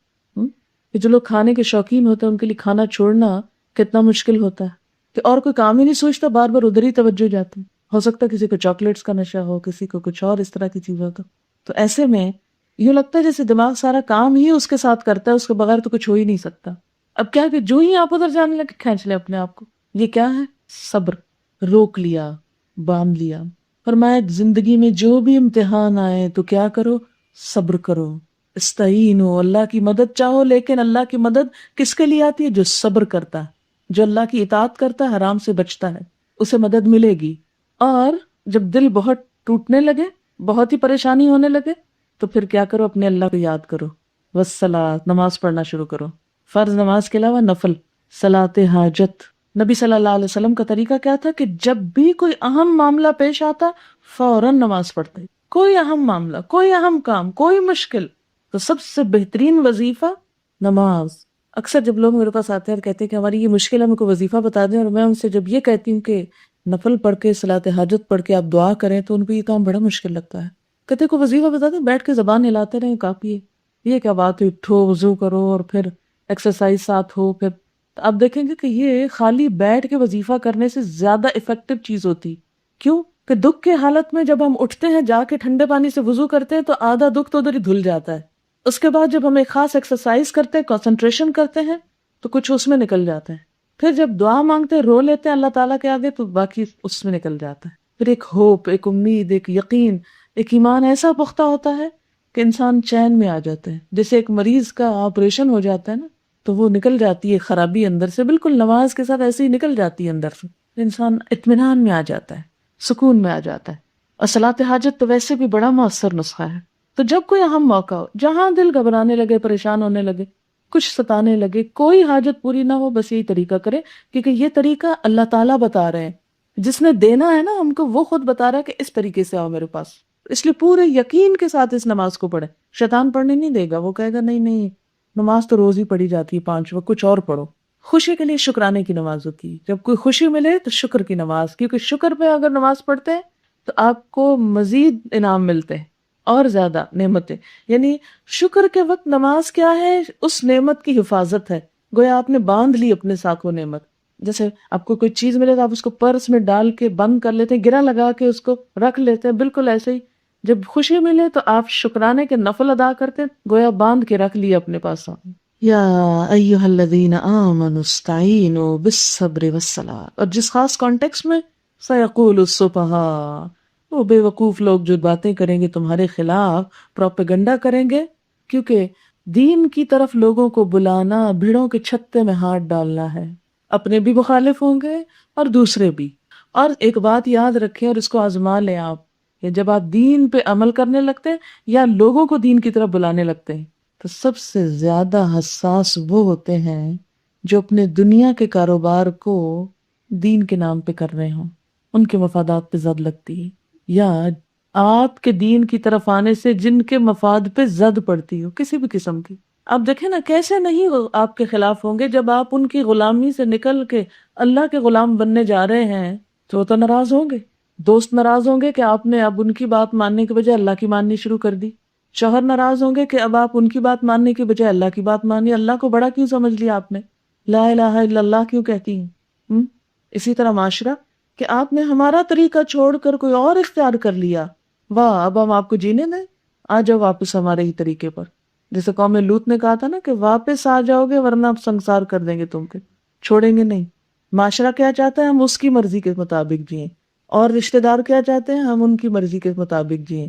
کہ جو لوگ کھانے کے شوقین ہوتے ہیں ان کے لیے کھانا چھوڑنا کتنا مشکل ہوتا ہے، کہ اور کوئی کام ہی نہیں سوچتا، بار بار ادھر ہی توجہ جاتی ہے۔ ہو سکتا ہے کسی کو چاکلیٹس کا نشہ ہو، کسی کو کچھ اور اس طرح کی چیز ہو، تو ایسے میں یوں لگتا ہے جیسے دماغ سارا کام ہی اس کے ساتھ کرتا ہے، اس کے بغیر تو کچھ ہو ہی نہیں سکتا۔ اب کیا کہ جو ہی آپ ادھر جانے لگے کھینچ لیں اپنے آپ کو، یہ کیا ہے؟ صبر، روک لیا، باندھ لیا۔ فرمایا زندگی میں جو بھی امتحان آئے تو کیا کرو؟ صبر کرو، استعینوا، اللہ کی مدد چاہو، لیکن اللہ کی مدد کس کے لیے آتی ہے؟ جو صبر کرتا ہے، جو اللہ کی اطاعت کرتا ہے، حرام سے بچتا ہے، اسے مدد ملے گی۔ اور جب دل بہت ٹوٹنے لگے، بہت ہی پریشانی ہونے لگے، تو پھر کیا کرو؟ اپنے اللہ کو یاد کرو، والصلاۃ، نماز پڑھنا شروع کرو، فرض نماز کے علاوہ نفل، صلاۃ حاجت۔ نبی صلی اللہ علیہ وسلم کا طریقہ کیا تھا کہ جب بھی کوئی اہم معاملہ پیش آتا فوراً نماز پڑھتے، کوئی اہم معاملہ، کوئی اہم کام، کوئی مشکل، تو سب سے بہترین وظیفہ نماز۔ اکثر جب لوگ میرے پاس آتے ہیں اور کہتے ہیں کہ ہماری یہ مشکل ہے، ہم کو وظیفہ بتا دیں، اور میں ان سے جب یہ کہتی ہوں کہ نفل پڑھ کے، صلاۃ حاجت پڑھ کے آپ دعا کریں، تو ان کو یہ کام بڑا مشکل لگتا ہے۔ کہتے کو وظیفہ بتا دیں، بیٹھ کے زبان ہلاتے رہیں کافی ہے، یہ کیا بات ہے، اٹھو وضو کرو اور پھر ایکسرسائز ساتھ ہو۔ پھر آپ دیکھیں گے کہ یہ خالی بیٹھ کے وظیفہ کرنے سے زیادہ افیکٹو چیز ہوتی۔ کیوں؟ کہ دکھ کے حالت میں جب ہم اٹھتے ہیں، جا کے ٹھنڈے پانی سے وضو کرتے ہیں، تو آدھا دکھ تو ادھر ہی دھل جاتا ہے۔ اس کے بعد جب ہم ایک خاص ایکسرسائز کرتے ہیں، کنسنٹریشن کرتے ہیں، تو کچھ اس میں نکل جاتا ہے۔ پھر جب دعا مانگتے ہیں، رو لیتے ہیں اللہ تعالیٰ کے آگے، تو باقی اس میں نکل جاتا ہے۔ پھر ایک ہوپ، ایک امید، ایک یقین، ایک ایمان ایسا پختہ ہوتا ہے کہ انسان چین میں آ جاتا ہے۔ جیسے ایک مریض کا آپریشن ہو جاتا ہے نا، تو وہ نکل جاتی ہے خرابی اندر سے، بالکل نماز کے ساتھ ایسے ہی نکل جاتی ہے اندر سے، انسان اطمینان میں آ جاتا ہے، سکون میں آ جاتا ہے۔ اور صلاۃ حاجت تو ویسے بھی بڑا مؤثر نسخہ ہے۔ تو جب کوئی اہم موقع ہو، جہاں دل گھبرانے لگے، پریشان ہونے لگے، کچھ ستانے لگے، کوئی حاجت پوری نہ ہو، بس یہی طریقہ کرے، کیونکہ یہ طریقہ اللہ تعالیٰ بتا رہے ہیں، جس نے دینا ہے نا ہم کو، وہ خود بتا رہا ہے کہ اس طریقے سے آؤ میرے پاس۔ اس لیے پورے یقین کے ساتھ اس نماز کو پڑھے۔ شیطان پڑھنے نہیں دے گا، وہ کہے گا نہیں نہیں، نماز تو روز ہی پڑھی جاتی ہے 5 وقت، کچھ اور پڑھو۔ خوشی کے لیے شکرانے کی نماز ہوتی ہے، جب کوئی خوشی ملے تو شکر کی نماز، کیونکہ شکر پہ اگر نماز پڑھتے ہیں تو آپ کو مزید انعام ملتے ہیں اور زیادہ نعمتیں۔ یعنی شکر کے وقت نماز کیا ہے؟ اس نعمت کی حفاظت ہے، گویا آپ نے باندھ لی اپنے ساتھ وہ نعمت۔ جیسے آپ کو کوئی چیز ملے تو آپ اس کو پرس میں ڈال کے بند کر لیتے ہیں، گرہ لگا کے اس کو رکھ لیتے ہیں، بالکل ایسے ہی جب خوشی ملے تو آپ شکرانے کے نفل ادا کرتے ہیں، گویا باندھ کے رکھ لیے اپنے پاس۔ یا ایھا الذین آمنوا استعینوا بالصبر والصلاۃ، اور جس خاص کانٹیکس میں سیقول السفہاء، وہ بے وقوف لوگ جو باتیں کریں گے تمہارے خلاف، پروپیگنڈا کریں گے، کیونکہ دین کی طرف لوگوں کو بلانا بھیڑوں کے چھتے میں ہاتھ ڈالنا ہے۔ اپنے بھی مخالف ہوں گے اور دوسرے بھی۔ اور ایک بات یاد رکھیں اور اس کو آزما لیں آپ، کہ جب آپ دین پہ عمل کرنے لگتے ہیں یا لوگوں کو دین کی طرف بلانے لگتے ہیں، تو سب سے زیادہ حساس وہ ہوتے ہیں جو اپنے دنیا کے کاروبار کو دین کے نام پہ کر رہے ہوں، ان کے مفادات پہ زد لگتی ہے، یا آپ کے دین کی طرف آنے سے جن کے مفاد پہ زد پڑتی ہو کسی بھی قسم کی. آپ دیکھیں نا کیسے نہیں وہ آپ کے خلاف ہوں گے جب آپ ان کی غلامی سے نکل کے اللہ کے غلام بننے جا رہے ہیں تو وہ تو ناراض ہوں گے. دوست ناراض ہوں گے کہ آپ نے اب ان کی بات ماننے کے بجائے اللہ کی ماننی شروع کر دی. شوہر ناراض ہوں گے کہ اب آپ ان کی بات ماننے کے بجائے اللہ کی بات مانی. اللہ کو بڑا کیوں سمجھ لیا آپ نے؟ لا الہ الا اللہ کیوں کہتی ہیں؟ اسی طرح معاشرہ کہ آپ نے ہمارا طریقہ چھوڑ کر کوئی اور اختیار کر لیا، واہ اب ہم آپ کو جینے دیں، آ جاؤ واپس ہمارے ہی طریقے پر. جیسے قوم لوط نے کہا تھا نا کہ واپس آ جاؤ گے ورنہ اب سنسار کر دیں گے تم کے، چھوڑیں گے نہیں. معاشرہ کیا چاہتا ہے؟ ہم اس کی مرضی کے مطابق جئیں، اور رشتہ دار کیا چاہتے ہیں؟ ہم ان کی مرضی کے مطابق جئیں.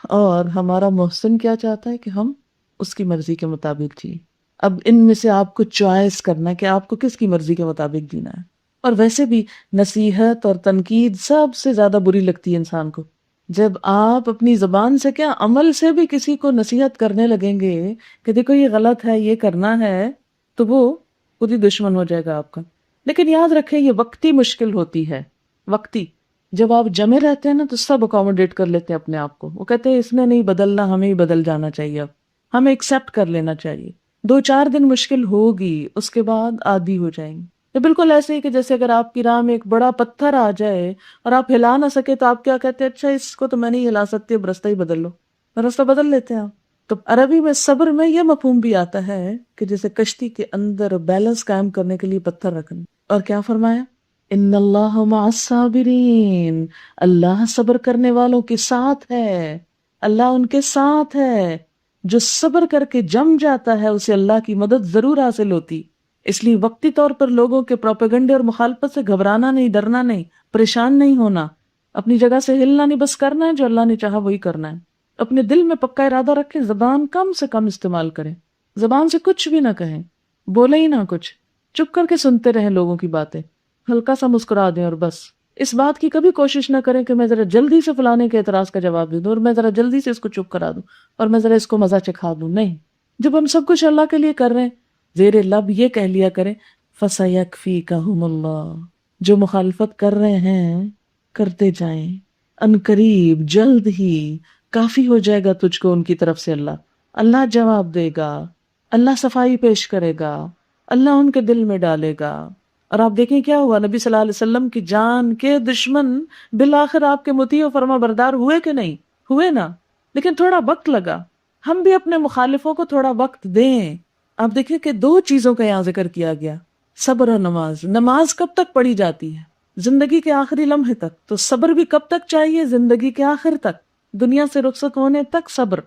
اور ہمارا محسن کیا چاہتا ہے؟ کہ ہم اس کی مرضی کے مطابق جئیں. اب ان میں سے آپ کو چوائس کرنا ہے کہ آپ کو کس کی مرضی کے مطابق جینا ہے. اور ویسے بھی نصیحت اور تنقید سب سے زیادہ بری لگتی ہے انسان کو. جب آپ اپنی زبان سے کیا عمل سے بھی کسی کو نصیحت کرنے لگیں گے کہ دیکھو یہ غلط ہے، یہ کرنا ہے، تو وہ خود ہی دشمن ہو جائے گا آپ کا. لیکن یاد رکھیں یہ وقتی مشکل ہوتی ہے، وقتی. جب آپ جمے رہتے ہیں نا تو سب اکوموڈیٹ کر لیتے ہیں اپنے آپ کو. وہ کہتے ہیں اس نے نہیں بدلنا، ہمیں ہی بدل جانا چاہیے، اب ہمیں ایکسپٹ کر لینا چاہیے. 2-4 دن مشکل ہوگی، اس کے بعد عادی ہو جائیں گے. یہ بالکل ایسے ہی کہ جیسے اگر آپ کی راہ میں ایک بڑا پتھر آ جائے اور آپ ہلا نہ سکے تو آپ کیا کہتے ہیں؟ اچھا اس کو تو میں نہیں ہلا سکتی، اب راستہ ہی بدل لو. راستہ بدل لیتے ہیں آپ. تو عربی میں صبر میں یہ مفہوم بھی آتا ہے کہ جیسے کشتی کے اندر بیلنس قائم کرنے کے لیے پتھر رکھنا. اور کیا فرمایا؟ ان اللہ مع الصابرین، اللہ صبر کرنے والوں کے ساتھ ہے، اللہ ان کے ساتھ ہے. جو صبر کر کے جم جاتا ہے اسے اللہ کی مدد ضرور حاصل ہوتی. اس لیے وقتی طور پر لوگوں کے پروپیگنڈے اور مخالفت سے گھبرانا نہیں، ڈرنا نہیں، پریشان نہیں ہونا، اپنی جگہ سے ہلنا نہیں، بس کرنا ہے جو اللہ نے چاہا وہی کرنا ہے. اپنے دل میں پکا ارادہ رکھیں، زبان کم سے کم استعمال کریں، زبان سے کچھ بھی نہ کہیں، بولے ہی نہ کچھ، چپ کر کے سنتے رہیں لوگوں کی باتیں، ہلکا سا مسکرا دیں اور بس. اس بات کی کبھی کوشش نہ کریں کہ میں ذرا جلدی سے فلانے کے اعتراض کا جواب دے دوں اور میں ذرا جلدی سے اس کو چپ کرا دوں اور میں ذرا اس کو مزہ چکھا دوں. نہیں، جب ہم سب کچھ اللہ کے لیے کر رہے ہیں زیر لب یہ کہہ لیا کریں فَسَيَكْفِيكَهُمُ اللَّهُ، جو مخالفت کر رہے ہیں کرتے جائیں، ان قریب جلد ہی کافی ہو جائے گا تجھ کو ان کی طرف سے اللہ. اللہ جواب دے گا، اللہ صفائی پیش کرے گا، اللہ ان کے دل میں ڈالے گا. اور آپ دیکھیں کیا ہوا، نبی صلی اللہ علیہ وسلم کی جان کے دشمن بالآخر آپ کے مطیع و فرما بردار ہوئے کہ نہیں ہوئے؟ نا، لیکن تھوڑا وقت لگا. ہم بھی اپنے مخالفوں کو تھوڑا وقت دیں. آپ دیکھیں کہ 2 چیزوں کا یہاں ذکر کیا گیا، صبر اور نماز. نماز کب تک پڑھی جاتی ہے؟ زندگی کے آخری لمحے تک. تو صبر بھی کب تک چاہیے؟ زندگی کے آخر تک، دنیا سے رخصت ہونے تک صبر.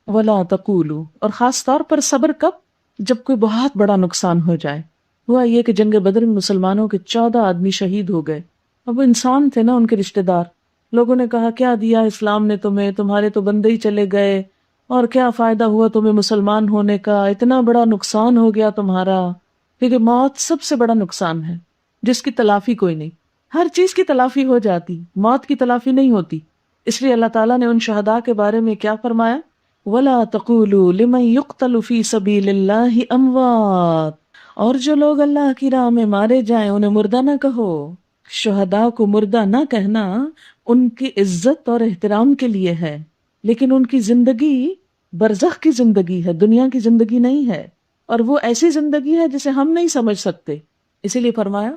وَلَا تَقُولُوا، اور خاص طور پر صبر کب؟ جب کوئی بہت بڑا نقصان ہو جائے. ہوا یہ کہ جنگ بدر میں مسلمانوں کے 14 آدمی شہید ہو گئے. اب وہ انسان تھے نا، ان کے رشتہ دار. لوگوں نے کہا کیا دیا اسلام نے تمہیں، تمہارے تو بندے ہی چلے گئے، اور کیا فائدہ ہوا تمہیں مسلمان ہونے کا، اتنا بڑا نقصان ہو گیا تمہارا. کیونکہ موت سب سے بڑا نقصان ہے جس کی تلافی کوئی نہیں. ہر چیز کی تلافی ہو جاتی، موت کی تلافی نہیں ہوتی. اس لیے اللہ تعالیٰ نے ان شہداء کے بارے میں کیا فرمایا؟ وَلَا تَقُولُوا لِمَن يُقْتَلُ فِي سَبِيلِ اللَّهِ أَمْوَاتٌ، اور جو لوگ اللہ کی راہ میں مارے جائیں انہیں مردہ نہ کہو. شہداء کو مردہ نہ کہنا ان کی عزت اور احترام کے لیے ہے، لیکن ان کی زندگی برزخ کی زندگی ہے، دنیا کی زندگی نہیں ہے. اور وہ ایسی زندگی ہے جسے ہم نہیں سمجھ سکتے. اسی لیے فرمایا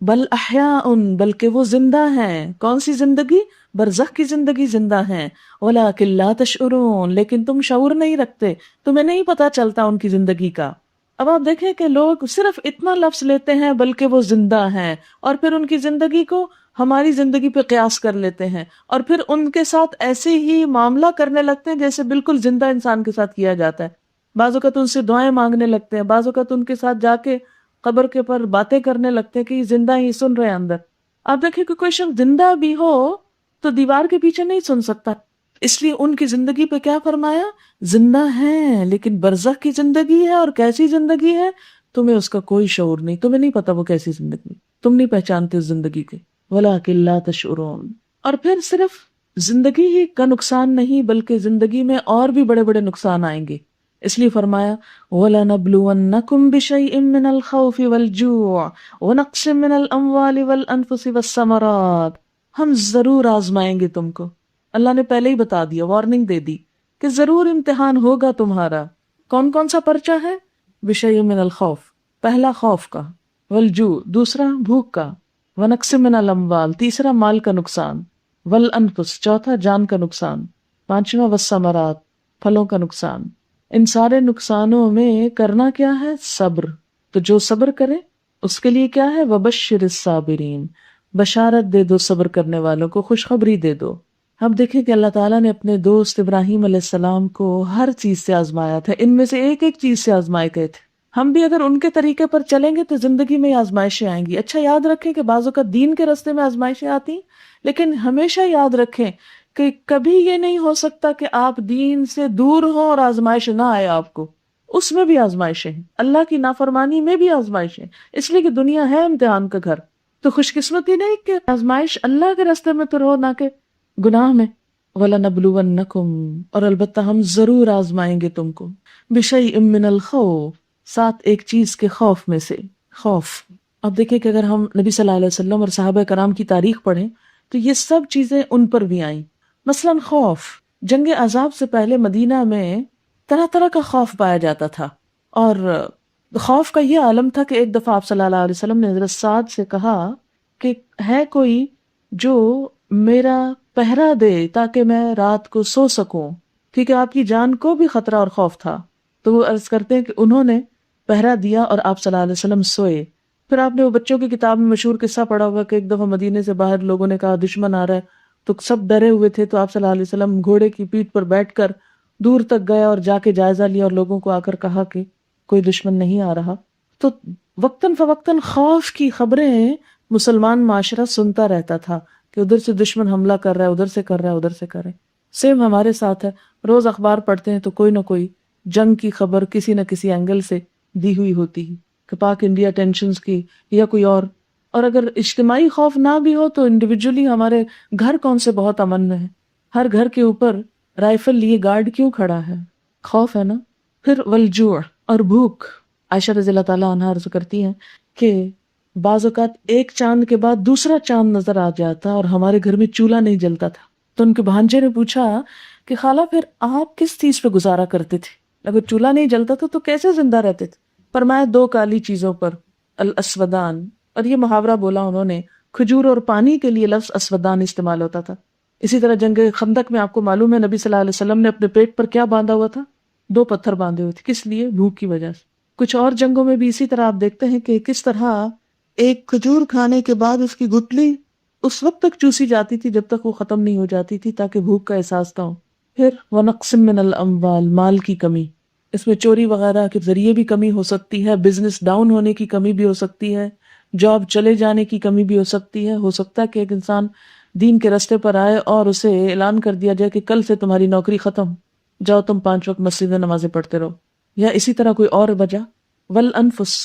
بل احیاء، بلکہ وہ زندہ ہیں. کون سی زندگی؟ برزخ کی زندگی زندہ ہیں. ولیکن لا تشعرون، لیکن تم شعور نہیں رکھتے، تمہیں نہیں پتا چلتا ان کی زندگی کا. اب آپ دیکھیں کہ لوگ صرف اتنا لفظ لیتے ہیں بلکہ وہ زندہ ہیں، اور پھر ان کی زندگی کو ہماری زندگی پہ قیاس کر لیتے ہیں، اور پھر ان کے ساتھ ایسے ہی معاملہ کرنے لگتے ہیں جیسے بالکل زندہ انسان کے ساتھ کیا جاتا ہے. بعض اوقات ان سے دعائیں مانگنے لگتے ہیں، بعض اوقات ان کے ساتھ جا کے قبر کے پر باتیں کرنے لگتے ہیں کہ یہ زندہ ہی سن رہے ہیں اندر. آپ دیکھیں کہ کوئی شخص زندہ بھی ہو تو دیوار کے پیچھے نہیں سن سکتا. اس لیے ان کی زندگی پہ کیا فرمایا؟ زندہ ہیں لیکن برزخ کی زندگی ہے. اور کیسی زندگی ہے؟ تمہیں اس کا کوئی شعور نہیں، تمہیں نہیں پتا وہ کیسی زندگی، تم نہیں پہچانتے اس زندگی کے. وَلَٰكِن لَا تَشْعُرُونَ. اور پھر صرف زندگی ہی کا نقصان نہیں بلکہ زندگی میں اور بھی بڑے بڑے نقصان آئیں گے. اس لیے فرمایا وَلَنَبْلُوَنَّكُمْ بِشَيْءٍ مِّنَ الْخَوْفِ وَالْجُوعِ وَنَقْصٍ مِّنَ الْأَمْوَالِ وَالْأَنفُسِ وَالثَّمَرَاتِ، ہم ضرور آزمائیں گے تم کو۔ اللہ نے پہلے ہی بتا دیا، وارننگ دے دی کہ ضرور امتحان ہوگا تمہارا۔ کون کون سا پرچہ ہے؟ بِشَيْءٍ مِّنَ الْخَوْفِ، پہلا خوف کا، والجوع دوسرا بھوک کا، ونقص من الاموال تیسرا مال کا نقصان، والانفس چوتھا جان کا نقصان، پانچواں والثمرات پھلوں کا نقصان۔ ان سارے نقصانوں میں کرنا کیا ہے؟ صبر۔ تو جو صبر کرے اس کے لیے کیا ہے؟ وبشر الصابرین، بشارت دے دو صبر کرنے والوں کو، خوشخبری دے دو۔ اب دیکھیں کہ اللہ تعالیٰ نے اپنے دوست ابراہیم علیہ السلام کو ہر چیز سے آزمایا تھا، ان میں سے ایک ایک چیز سے آزمائے گئے تھے۔ ہم بھی اگر ان کے طریقے پر چلیں گے تو زندگی میں آزمائشیں آئیں گی۔ اچھا یاد رکھیں کہ بعض اوقات دین کے راستے میں آزمائشیں آتی ہیں، لیکن ہمیشہ یاد رکھیں کہ کبھی یہ نہیں ہو سکتا کہ آپ دین سے دور ہوں اور آزمائش نہ آئے آپ کو، اس میں بھی آزمائشیں ہیں، اللہ کی نافرمانی میں بھی آزمائشیں، اس لیے کہ دنیا ہے امتحان کا گھر۔ تو خوش قسمتی نہیں کہ آزمائش اللہ کے راستے میں تو رہو، نہ کہ گناہ میں۔ وَلَنَبْلُوَنَّكُمْ، اور البتہ ہم ضرور آزمائیں گے تم کو، بِشَيْءٍ مِّنَ الْخَوْفِ، ساتھ ایک چیز کے خوف میں سے، خوف۔ اب دیکھیں کہ اگر ہم نبی صلی اللہ علیہ وسلم اور صحابہ کرام کی تاریخ پڑھیں تو یہ سب چیزیں ان پر بھی آئیں۔ مثلا خوف، جنگ احزاب سے پہلے مدینہ میں طرح طرح کا خوف پایا جاتا تھا، اور خوف کا یہ عالم تھا کہ ایک دفعہ آپ صلی اللہ علیہ وسلم نے حضرت سعد سے کہا کہ ہے کوئی جو میرا پہرا دے تاکہ میں رات کو سو سکوں، کیونکہ آپ کی جان کو بھی خطرہ اور خوف تھا۔ تو وہ عرض کرتے ہیں کہ انہوں نے پہرا دیا اور آپ صلی اللہ علیہ وسلم سوئے۔ پھر آپ نے وہ بچوں کی کتاب میں مشہور قصہ پڑھا ہوگا کہ ایک دفعہ مدینے سے باہر لوگوں نے کہا دشمن آ رہا ہے، تو سب ڈرے ہوئے تھے، تو آپ صلی اللہ علیہ وسلم گھوڑے کی پیٹھ پر بیٹھ کر دور تک گئے اور جا کے جائزہ لیا اور لوگوں کو آ کر کہا کہ کوئی دشمن نہیں آ رہا۔ تو وقتاً فوقتاً خوف کی خبریں مسلمان معاشرہ سنتا رہتا تھا کہ ادھر سے دشمن حملہ کر رہا ہے، ادھر سے کر رہا ہے، ادھر سے کر رہا ہے۔ سیم ہمارے ساتھ ہے، روز اخبار پڑھتے ہیں تو کوئی نہ کوئی جنگ کی خبر کسی نہ کسی اینگل سے دی ہوئی ہوتی ہے کہ پاک انڈیا ٹینشنز کی یا کوئی اور اگر اجتماعی خوف نہ بھی ہو تو انڈیویجولی ہمارے گھر کون سے بہت امن میں ہے، ہر گھر کے اوپر رائفل لیے گارڈ کیوں کھڑا ہے؟ خوف ہے نا۔ پھر والجوع، اور بھوک۔ عائشہ رضی اللہ تعالیٰ عنہا عرض کرتی ہیں کہ بعض اوقات ایک چاند کے بعد دوسرا چاند نظر آ جاتا اور ہمارے گھر میں چولہا نہیں جلتا تھا۔ تو ان کے بھانجے نے پوچھا کہ خالہ پھر آپ کس چیز پہ گزارا کرتے تھے؟ اگر چولہا نہیں جلتا تھا تو کیسے زندہ رہتے تھے؟ فرمایا دو کالی چیزوں پر، الاسودان، اور یہ محاورہ بولا انہوں نے، کھجور اور پانی کے لیے لفظ اسودان استعمال ہوتا تھا۔ اسی طرح جنگ خندق میں آپ کو معلوم ہے نبی صلی اللہ علیہ وسلم نے اپنے پیٹ پر کیا باندھا ہوا تھا؟ دو پتھر باندھے ہوئے تھے، کس لیے؟ بھوک کی وجہ سے۔ کچھ اور جنگوں میں بھی اسی طرح آپ دیکھتے ہیں کہ کس طرح ایک کھجور کھانے کے بعد اس کی گٹلی اس وقت تک چوسی جاتی تھی جب تک وہ ختم نہیں ہو جاتی تھی تاکہ بھوک کا احساس نہ ہو۔ پھر وَنَقْصٍ مِّنَ الْأَمْوَالِ، مال کی کمی، اس میں چوری وغیرہ کے ذریعے بھی کمی ہو سکتی ہے، بزنس ڈاؤن ہونے کی کمی بھی ہو سکتی ہے، جاب چلے جانے کی کمی بھی ہو سکتی ہے۔ ہو سکتا ہے کہ ایک انسان دین کے راستے پر آئے اور اسے اعلان کر دیا جائے کہ کل سے تمہاری نوکری ختم، جاؤ تم 5 وقت مسجد میں نمازیں پڑھتے رہو، یا اسی طرح کوئی اور وجہ۔ والانفس،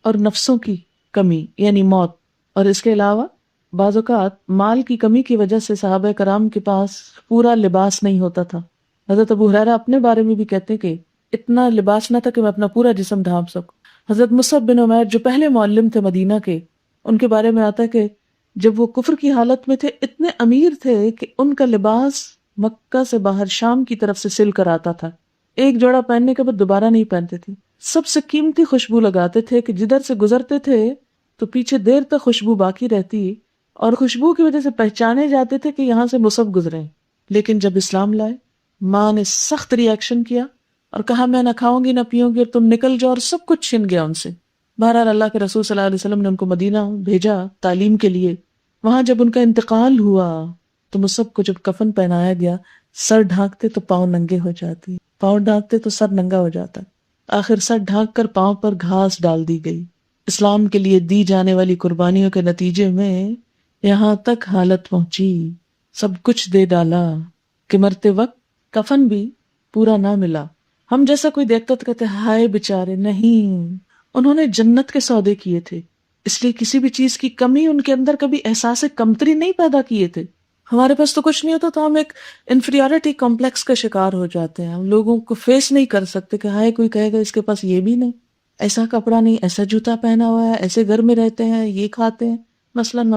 اور نفسوں کی کمی یعنی موت۔ اور اس کے علاوہ بعض اوقات مال کی کمی کی وجہ سے صحابہ کرام کے پاس پورا لباس نہیں ہوتا تھا۔ حضرت ابو ہریرہ اپنے بارے میں بھی کہتے کہ اتنا لباس نہ تھا کہ میں اپنا پورا جسم ڈھانپ سکوں۔ حضرت مصعب بن عمیر جو پہلے معلم تھے مدینہ کے، ان کے بارے میں آتا ہے کہ جب وہ کفر کی حالت میں تھے اتنے امیر تھے کہ ان کا لباس مکہ سے باہر شام کی طرف سے سل کر آتا تھا، ایک جوڑا پہننے کے بعد دوبارہ نہیں پہنتے تھے۔ سب سے قیمتی خوشبو لگاتے تھے کہ جدھر سے گزرتے تھے تو پیچھے دیر تک خوشبو باقی رہتی اور خوشبو کی وجہ سے پہچانے جاتے تھے کہ یہاں سے مصعب گزرے ہیں۔ لیکن جب اسلام لائے، ماں نے سخت ری ایکشن کیا اور کہا میں نہ کھاؤں گی نہ پیوں گی اور تم نکل جاؤ، اور سب کچھ چھن گیا ان سے۔ بہرحال اللہ کے رسول صلی اللہ علیہ وسلم نے ان کو مدینہ بھیجا تعلیم کے لیے۔ وہاں جب ان کا انتقال ہوا تو مصعب کو جب کفن پہنایا گیا، سر ڈھانکتے تو پاؤں ننگے ہو جاتے، پاؤں ڈھانکتے تو سر ننگا ہو جاتا۔ آخر سر ڈھانک کر پاؤں پر گھاس ڈال دی گئی۔ اسلام کے لیے دی جانے والی قربانیوں کے نتیجے میں یہاں تک حالت پہنچی، سب کچھ دے ڈالا کہ مرتے وقت کفن بھی پورا نہ ملا۔ ہم جیسا کوئی دیکھتا تو کہتے ہائے بیچارے، نہیں، انہوں نے جنت کے سودے کیے تھے، اس لیے کسی بھی چیز کی کمی ان کے اندر کبھی احساس کمتری نہیں پیدا کیے تھے۔ ہمارے پاس تو کچھ نہیں ہوتا تو ہم ایک انفیریورٹی کمپلیکس کا شکار ہو جاتے ہیں. ہم لوگوں کو فیس نہیں کر سکتے کہ ہائے کوئی کہے گا اس کے پاس یہ بھی نہیں، ایسا کپڑا نہیں، ایسا جوتا پہنا ہوا ہے، ایسے گھر میں رہتے ہیں، یہ کھاتے ہیں، مثلاً.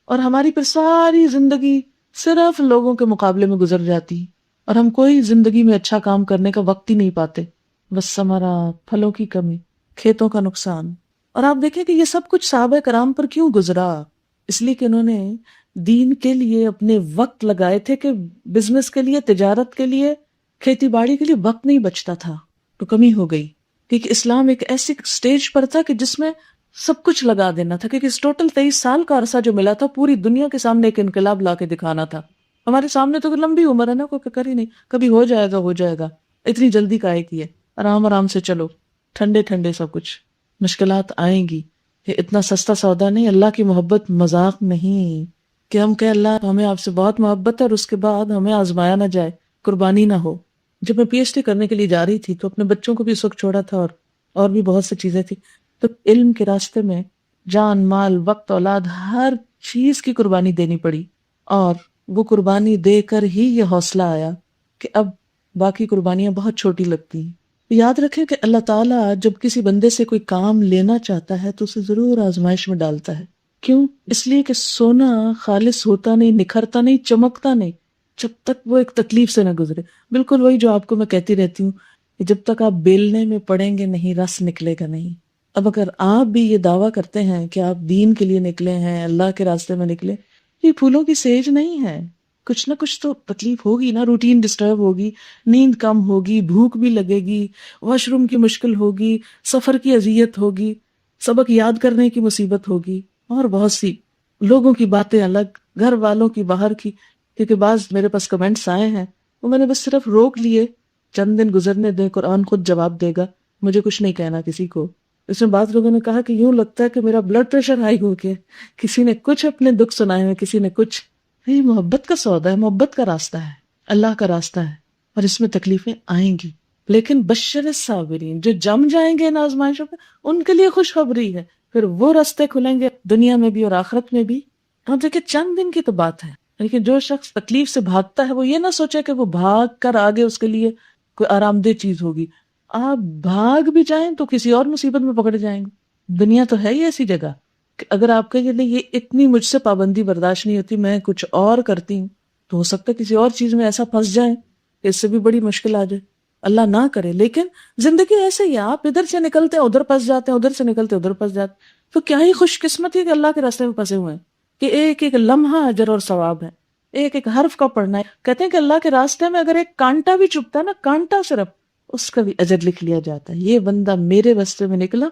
اور ہماری پھر ساری زندگی صرف لوگوں کے مقابلے میں گزر جاتی ہے اور ہم کوئی زندگی میں اچھا کام کرنے کا وقت ہی نہیں پاتے. بس ثمرات، پھلوں کی کمی، کھیتوں کا نقصان. اور آپ دیکھیں کہ یہ سب کچھ صحابہ کرام پر کیوں گزرا؟ اس لیے کہ انہوں نے دین کے لیے اپنے وقت لگائے تھے، کہ بزنس کے لیے، تجارت کے لیے، کھیتی باڑی کے لیے وقت نہیں بچتا تھا تو کمی ہو گئی. کیونکہ اسلام ایک ایسی سٹیج پر تھا کہ جس میں سب کچھ لگا دینا تھا، کیونکہ اس ٹوٹل 23 سال کا عرصہ جو ملا تھا پوری دنیا کے سامنے ایک انقلاب لا کے دکھانا تھا. ہمارے سامنے تو لمبی عمر ہے نا، کوئی فکر ہی نہیں، کبھی ہو جائے گا ہو جائے گا. اتنی جلدی کاہے کی ہے؟ آرام آرام سے چلو، ٹھنڈے ٹھنڈے سب کچھ. مشکلات آئیں گی، یہ اتنا سستا سودا نہیں. اللہ کی محبت مذاق نہیں کہ ہم کہ اللہ ہمیں آپ سے بہت محبت ہے اور اس کے بعد ہمیں آزمایا نہ جائے، قربانی نہ ہو. جب میں پی ایچ ڈی کرنے کے لیے جا رہی تھی تو اپنے بچوں کو بھی اس وقت چھوڑا تھا، اور بھی بہت سی چیزیں تھی. تو علم کے راستے میں جان، مال، وقت، اولاد، ہر چیز کی قربانی دینی پڑی. اور وہ قربانی دے کر ہی یہ حوصلہ آیا کہ اب باقی قربانیاں بہت چھوٹی لگتی ہیں. یاد رکھیں کہ اللہ تعالیٰ جب کسی بندے سے کوئی کام لینا چاہتا ہے تو اسے ضرور آزمائش میں ڈالتا ہے. کیوں؟ اس لیے کہ سونا خالص ہوتا نہیں، نکھرتا نہیں، چمکتا نہیں جب تک وہ ایک تکلیف سے نہ گزرے. بالکل وہی جو آپ کو میں کہتی رہتی ہوں کہ جب تک آپ بیلنے میں پڑیں گے نہیں، رس نکلے گا نہیں. اب اگر آپ بھی یہ دعویٰ کرتے ہیں کہ آپ دین کے لیے نکلے ہیں، اللہ کے راستے میں نکلے، یہ پھولوں کی سیج نہیں ہے. کچھ نہ کچھ تو تکلیف ہوگی نا، روٹین ڈسٹرب ہوگی، نیند کم ہوگی، بھوک بھی لگے گی، واش روم کی مشکل ہوگی، سفر کی اذیت ہوگی، سبق یاد کرنے کی مصیبت ہوگی، اور بہت سی لوگوں کی باتیں الگ، گھر والوں کی باہر کی. کیونکہ بعض میرے پاس کمنٹس آئے ہیں وہ میں نے بس صرف روک لیے، چند دن گزرنے دیں، قرآن خود جواب دے گا، مجھے کچھ نہیں کہنا کسی کو. اس میں بعض لوگوں نے کہا کہ یوں لگتا ہے کہ میرا بلڈ پریشر ہائی ہو گیا، کسی نے کچھ اپنے دکھ سنائے ہیں، کسی نے کچھ. یہ محبت کا سودا ہے، محبت کا راستہ ہے، اللہ کا راستہ ہے، اور اس میں تکلیفیں آئیں گی. لیکن بشر الصابرین، جو جم جائیں گے ان آزمائشوں پہ، ان کے لیے خوشخبری ہے، پھر وہ راستے کھلیں گے دنیا میں بھی اور آخرت میں بھی. اور دیکھیں چند دن کی تو بات ہے، لیکن جو شخص تکلیف سے بھاگتا ہے وہ یہ نہ سوچے کہ وہ بھاگ کر آگے اس کے لیے کوئی آرام دہ چیز ہوگی. آپ بھاگ بھی جائیں تو کسی اور مصیبت میں پکڑ جائیں گے. دنیا تو ہے ہی ایسی جگہ کہ اگر آپ کے لیے یہ اتنی مجھ سے پابندی برداشت نہیں ہوتی، میں کچھ اور کرتی ہوں، تو ہو سکتا ہے کسی اور چیز میں ایسا پھنس جائیں کہ اس سے بھی بڑی مشکل آ جائے. اللہ نہ کرے. لیکن زندگی ایسے ہی ہے، آپ ادھر سے نکلتے ہیں ادھر پھنس جاتے ہیں، ادھر سے نکلتے ادھر پھنس جاتے ہیں. تو کیا ہی خوش قسمت ہے کہ اللہ کے راستے میں پھنسے ہوئے ہیں، کہ ایک ایک لمحہ اجر اور ثواب ہے، ایک ایک حرف کا پڑھنا ہے. کہتے ہیں کہ اللہ کے راستے میں اگر ایک کانٹا بھی چبھتا ہے نا، کانٹا صرف، اس کا بھی اجر لکھ لیا جاتا ہے. یہ بندہ میرے راستے میں نکلا،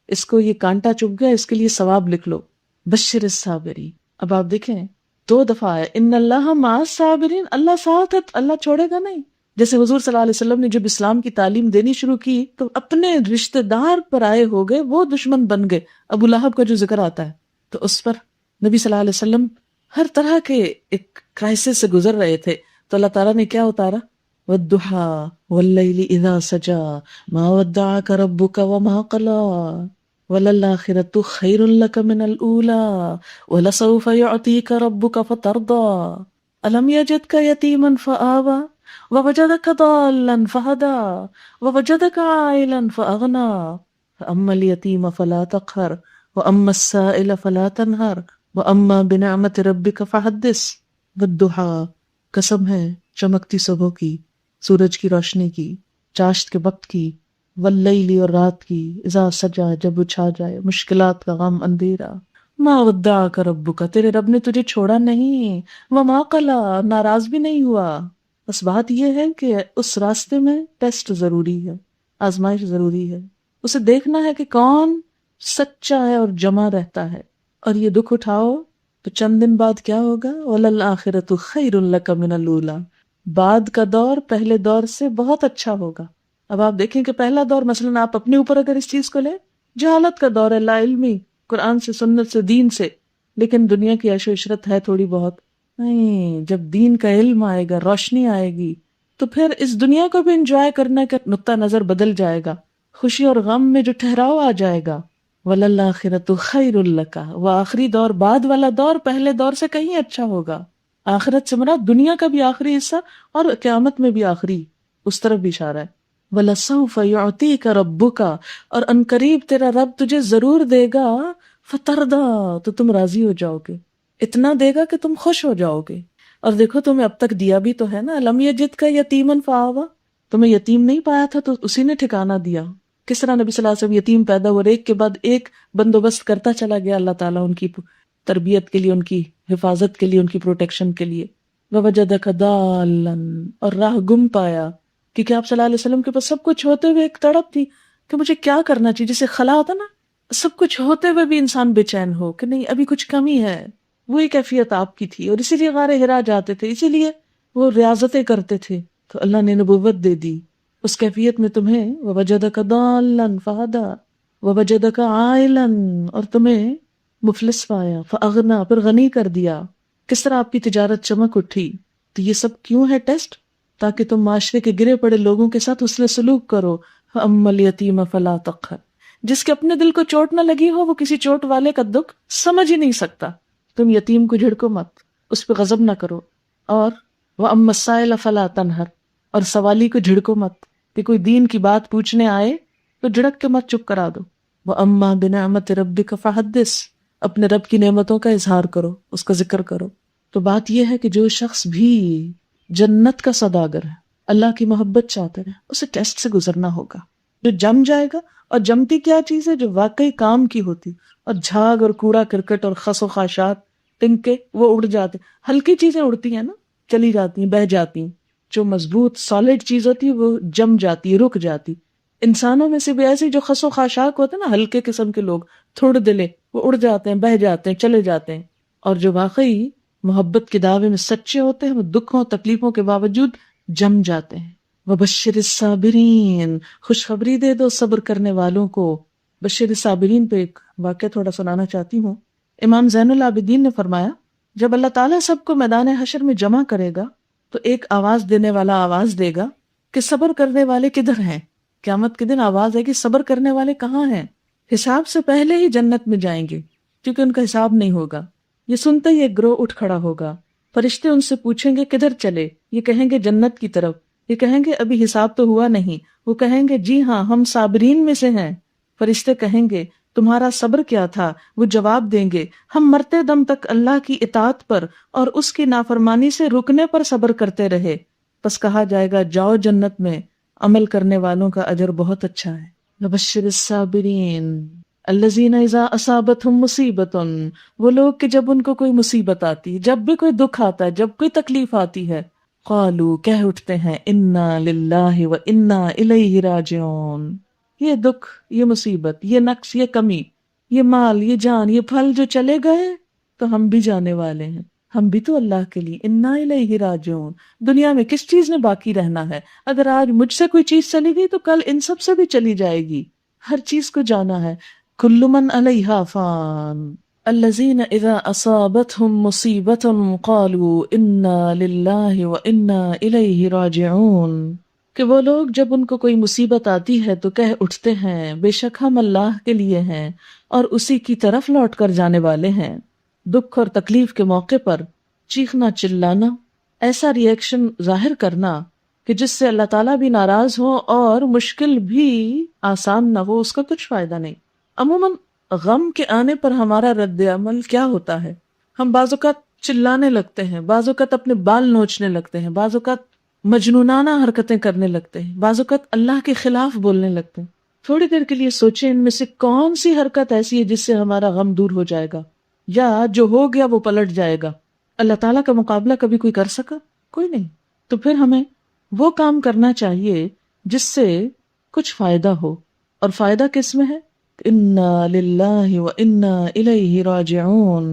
اس کو یہ کانٹا چبھ گیا، اس کے لیے ثواب لکھ لو. بشر الصابرین. اب آپ دیکھیں 2 دفعہ ہے ان اللہ مع الصابرین، اللہ ساتھ ہے، اللہ چھوڑے گا نہیں. جیسے حضور صلی اللہ علیہ وسلم نے جب اسلام کی تعلیم دینی شروع کی تو اپنے رشتہ دار پر آئے ہو گئے، وہ دشمن بن گئے. ابو لہب کا جو ذکر آتا ہے تو اس پر نبی صلی اللہ علیہ وسلم ہر طرح کے ایک کرائسس سے گزر رہے تھے. تو اللہ تعالیٰ نے کیا اتارا؟ والضحیٰ واللیل اذا سجا ما ودعک ربک وما قلا وللآخرۃ خیر لک من الاولی ولسوف یعطیک ربک فترضی الم یجدک یتیما فآوی ووجدک ضالا فہدی ووجدک عائلا فأغنی فأما الیتیم فلا تقہر وأما السائل فلا تنہر وأما بنعمت ربک فحدث. والضحیٰ، قسم ہے چمکتی صبح کی، سورج کی روشنی کی، چاشت کے وقت کی، واللیل اور رات کی، اذا سجا جب چھا جائے، مشکلات کا غم، اندھیرا. ما ودعک ربک، تیرے رب نے تجھے چھوڑا نہیں، وما قلا، ناراض بھی نہیں ہوا. بس بات یہ ہے کہ اس راستے میں ٹیسٹ ضروری ہے، آزمائش ضروری ہے. اسے دیکھنا ہے کہ کون سچا ہے اور جمع رہتا ہے. اور یہ دکھ اٹھاؤ تو چند دن بعد کیا ہوگا؟ وَلَلْآخِرَةُ خَيْرٌ لَكَ مِنَ الْأُولَىٰ، بعد کا دور پہلے دور سے بہت اچھا ہوگا. اب آپ دیکھیں کہ پہلا دور مثلاً آپ اپنے اوپر اگر اس چیز کو لیں، جہالت کا دور ہے، لا علمی، قرآن سے، سنت سے، دین سے، لیکن دنیا کی عیش و عشرت ہے تھوڑی بہت. نہیں، جب دین کا علم آئے گا، روشنی آئے گی، تو پھر اس دنیا کو بھی انجوائے کرنے کا نقطہ نظر بدل جائے گا. خوشی اور غم میں جو ٹھہراؤ آ جائے گا. وَلَلْآخِرَةُ خَيْرٌ لَكَ، وہ آخری دور، بعد والا دور پہلے دور سے کہیں اچھا ہوگا. آخرت سے مراد دنیا کا بھی آخری حصہ اور قیامت میں بھی آخری، اس طرف بھی اشارہ ہے۔ وَلَسَوْفَ يُعْطِيكَ رَبُّكَ، اور عنقریب تیرا رب تجھے ضرور دے گا، فَتَرْضَىٰ، تو تم راضی ہو جاؤ گے، اتنا دے گا کہ تم خوش ہو جاؤ گے۔ اور دیکھو تمہیں اب تک دیا بھی تو ہے نا، لم یجدک یتیما فآویٰ، تمہیں یتیم نہیں پایا تھا تو اسی نے ٹھکانہ دیا۔ کس طرح نبی صلی اللہ علیہ وسلم یتیم پیدا ہوئے، ایک کے بعد ایک بندوبست کرتا چلا گیا اللہ تعالیٰ ان کی تربیت کے لیے، ان کی حفاظت کے لیے، ان کی پروٹیکشن کے لیے۔ وَوَجَدَكَ ضَالًّا، اور راہ گم پایا، کیونکہ آپ صلی اللہ علیہ وسلم کے پاس سب کچھ ہوتے ہوئے ایک تڑپ تھی کہ مجھے کیا کرنا چاہیے، جسے خلا ہوتا نا، سب کچھ ہوتے ہوئے بھی انسان بے چین ہو کہ نہیں ابھی کچھ کمی ہے، وہی کیفیت آپ کی تھی، اور اسی لیے غار حرا جاتے تھے، اسی لیے وہ ریاضتیں کرتے تھے، تو اللہ نے نبوت دے دی اس کیفیت میں تمہیں۔ وَوَجَدَكَ ضَالًّا فَهَدَىٰ، وَوَجَدَكَ عَائِلًا، اور تمہیں مفلس پایا، فَأَغْنَىٰ، پھر غنی کر دیا۔ کس طرح آپ کی تجارت چمک اٹھی۔ تو یہ سب کیوں ہے ٹیسٹ؟ تاکہ تم معاشرے کے گرے پڑے لوگوں کے ساتھ حسن سلوک کرو۔ فَأَمَّا الْيَتِيمَ فَلَا تَقْهَرْ، جس کے اپنے دل کو چوٹ نہ لگی ہو وہ کسی چوٹ والے کا دکھ سمجھ ہی نہیں سکتا۔ تم یتیم کو جھڑکو مت، اس پہ غضب نہ کرو۔ اور وَأَمَّا السَّائِلَ فَلَا تَنْهَرْ، اور سوالی کو جھڑکو مت، کہ کوئی دین کی بات پوچھنے آئے تو جھڑک کے مت چپ کرا دو۔ وَأَمَّا بِنِعْمَةِ رَبِّكَ فَحَدِّثْ، اپنے رب کی نعمتوں کا اظہار کرو، اس کا ذکر کرو۔ تو بات یہ ہے کہ جو شخص بھی جنت کا سوداگر ہے، اللہ کی محبت چاہتا ہے، اسے ٹیسٹ سے گزرنا ہوگا۔ جو جم جائے گا، اور جمتی کیا چیز ہے جو واقعی کام کی ہوتی، اور جھاگ اور کوڑا کرکٹ اور خس و خاشات تنکے وہ اڑ جاتے، ہلکی چیزیں اڑتی ہیں نا، چلی جاتی ہیں، بہہ جاتی ہیں۔ جو مضبوط سالڈ چیز ہوتی ہے وہ جم جاتی ہے، رک جاتی۔ انسانوں میں سے بھی ایسے جو خس و خاشاک ہوتے ہیں نا، ہلکے قسم کے لوگ، تھوڑ دلے، وہ اڑ جاتے ہیں، بہہ جاتے ہیں، چلے جاتے ہیں۔ اور جو واقعی محبت کے دعوے میں سچے ہوتے ہیں وہ دکھوں تکلیفوں کے باوجود جم جاتے ہیں۔ وَبَشِّرِ الصَّابِرِينَ، خوشخبری دے دو صبر کرنے والوں کو۔ بشر الصابرین پہ ایک واقعہ تھوڑا سنانا چاہتی ہوں۔ امام زین العابدین نے فرمایا جب اللہ تعالیٰ سب کو میدان حشر میں جمع کرے گا تو ایک آواز دینے والا آواز دے گا کہ صبر کرنے والے کدھر ہیں؟ قیامت کے دن آواز ہے کہ صبر کرنے والے کہاں ہیں؟ حساب سے پہلے ہی جنت میں جائیں گے کیونکہ ان کا حساب نہیں ہوگا۔ یہ سنتے ہی ایک گروہ اٹھ کھڑا ہوگا، فرشتے ان سے پوچھیں گے کدھر چلے؟ یہ کہیں گے جنت کی طرف۔ یہ کہیں گے ابھی حساب تو ہوا نہیں۔ وہ کہیں گے جی ہاں ہم صابرین میں سے ہیں۔ فرشتے کہیں گے تمہارا صبر کیا تھا؟ وہ جواب دیں گے ہم مرتے دم تک اللہ کی اطاعت پر اور اس کی نافرمانی سے رکنے پر صبر کرتے رہے۔ پس کہا جائے گا جاؤ جنت میں، عمل کرنے والوں کا اجر بہت اچھا ہے۔ وبشر الصابرین الذین اذا اصابتهم مصیبۃ، وہ لوگ کہ جب ان کو کوئی مصیبت آتی، جب بھی کوئی دکھ آتا ہے، جب کوئی تکلیف آتی ہے، قالوا کہہ اٹھتے ہیں انا للہ و انا الیہ راجعون۔ یہ دکھ، یہ مصیبت، یہ نقص، یہ کمی، یہ مال، یہ جان، یہ پھل جو چلے گئے تو ہم بھی جانے والے ہیں، ہم بھی تو اللہ کے لیے انا الیہ راجعون۔ دنیا میں کس چیز نے باقی رہنا ہے؟ اگر آج مجھ سے کوئی چیز چلی گئی تو کل ان سب سے بھی چلی جائے گی، ہر چیز کو جانا ہے۔ کل من علیہا فان الذین اذا اصابتهم مصیبۃ قالوا انا للہ و انا الیہ راجعون، کہ وہ لوگ جب ان کو کوئی مصیبت آتی ہے تو کہہ اٹھتے ہیں بے شک ہم اللہ کے لیے ہیں اور اسی کی طرف لوٹ کر جانے والے ہیں۔ دکھ اور تکلیف کے موقع پر چیخنا چلانا، ایسا ری ایکشن ظاہر کرنا کہ جس سے اللہ تعالیٰ بھی ناراض ہو اور مشکل بھی آسان نہ ہو، اس کا کچھ فائدہ نہیں۔ عموماً غم کے آنے پر ہمارا رد عمل کیا ہوتا ہے؟ ہم بعض اوقات چلانے لگتے ہیں، بعض اوقات اپنے بال نوچنے لگتے ہیں، بعض اوقات مجنونانہ حرکتیں کرنے لگتے ہیں، بعض اوقات اللہ کے خلاف بولنے لگتے ہیں۔ تھوڑی دیر کے لیے سوچیں ان میں سے کون سی حرکت ایسی ہے جس سے ہمارا غم دور ہو جائے گا، یا جو ہو گیا وہ پلٹ جائے گا۔ اللہ تعالیٰ کا مقابلہ کبھی کوئی کر سکا؟ کوئی نہیں۔ تو پھر ہمیں وہ کام کرنا چاہیے جس سے کچھ فائدہ ہو، اور فائدہ کس میں ہے؟ انا للہ و انا الیہ راجعون۔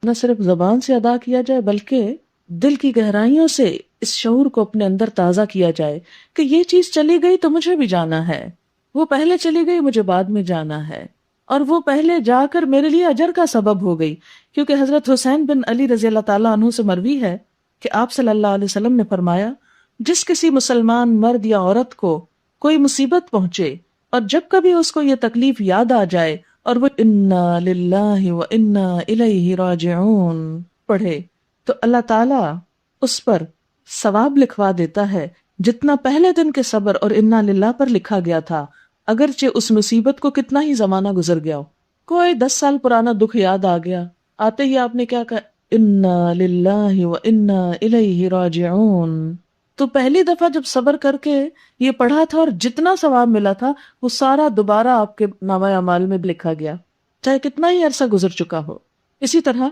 نہ صرف زبان سے ادا کیا جائے بلکہ دل کی گہرائیوں سے اس شعور کو اپنے اندر تازہ کیا جائے کہ یہ چیز چلی گئی تو مجھے بھی جانا ہے، وہ پہلے چلی گئی مجھے بعد میں جانا ہے، اور وہ پہلے جا کر میرے لیے اجر کا سبب ہو گئی۔ کیونکہ حضرت حسین بن علی رضی اللہ تعالیٰ عنہ سے مروی ہے کہ آپ صلی اللہ علیہ وسلم نے فرمایا جس کسی مسلمان مرد یا عورت کو کوئی مصیبت پہنچے اور جب کبھی اس کو یہ تکلیف یاد آ جائے اور وہ انا للہ و انا الیہ راجعون پڑھے تو اللہ تعالیٰ اس پر ثواب لکھوا دیتا ہے جتنا پہلے دن کے صبر اور انا للہ پر لکھا گیا تھا، اگرچہ اس مصیبت کو کتنا ہی زمانہ گزر گیا ہو۔ کوئی 10 سال پرانا دکھ یاد آ گیا، آتے ہی آپ نے کیا کہا، انا للہ و انا الیہ راجعون۔ تو پہلی دفعہ جب صبر کر کے یہ پڑھا تھا اور جتنا ثواب ملا تھا وہ سارا دوبارہ آپ کے نامہ اعمال میں لکھا گیا، چاہے کتنا ہی عرصہ گزر چکا ہو۔ اسی طرح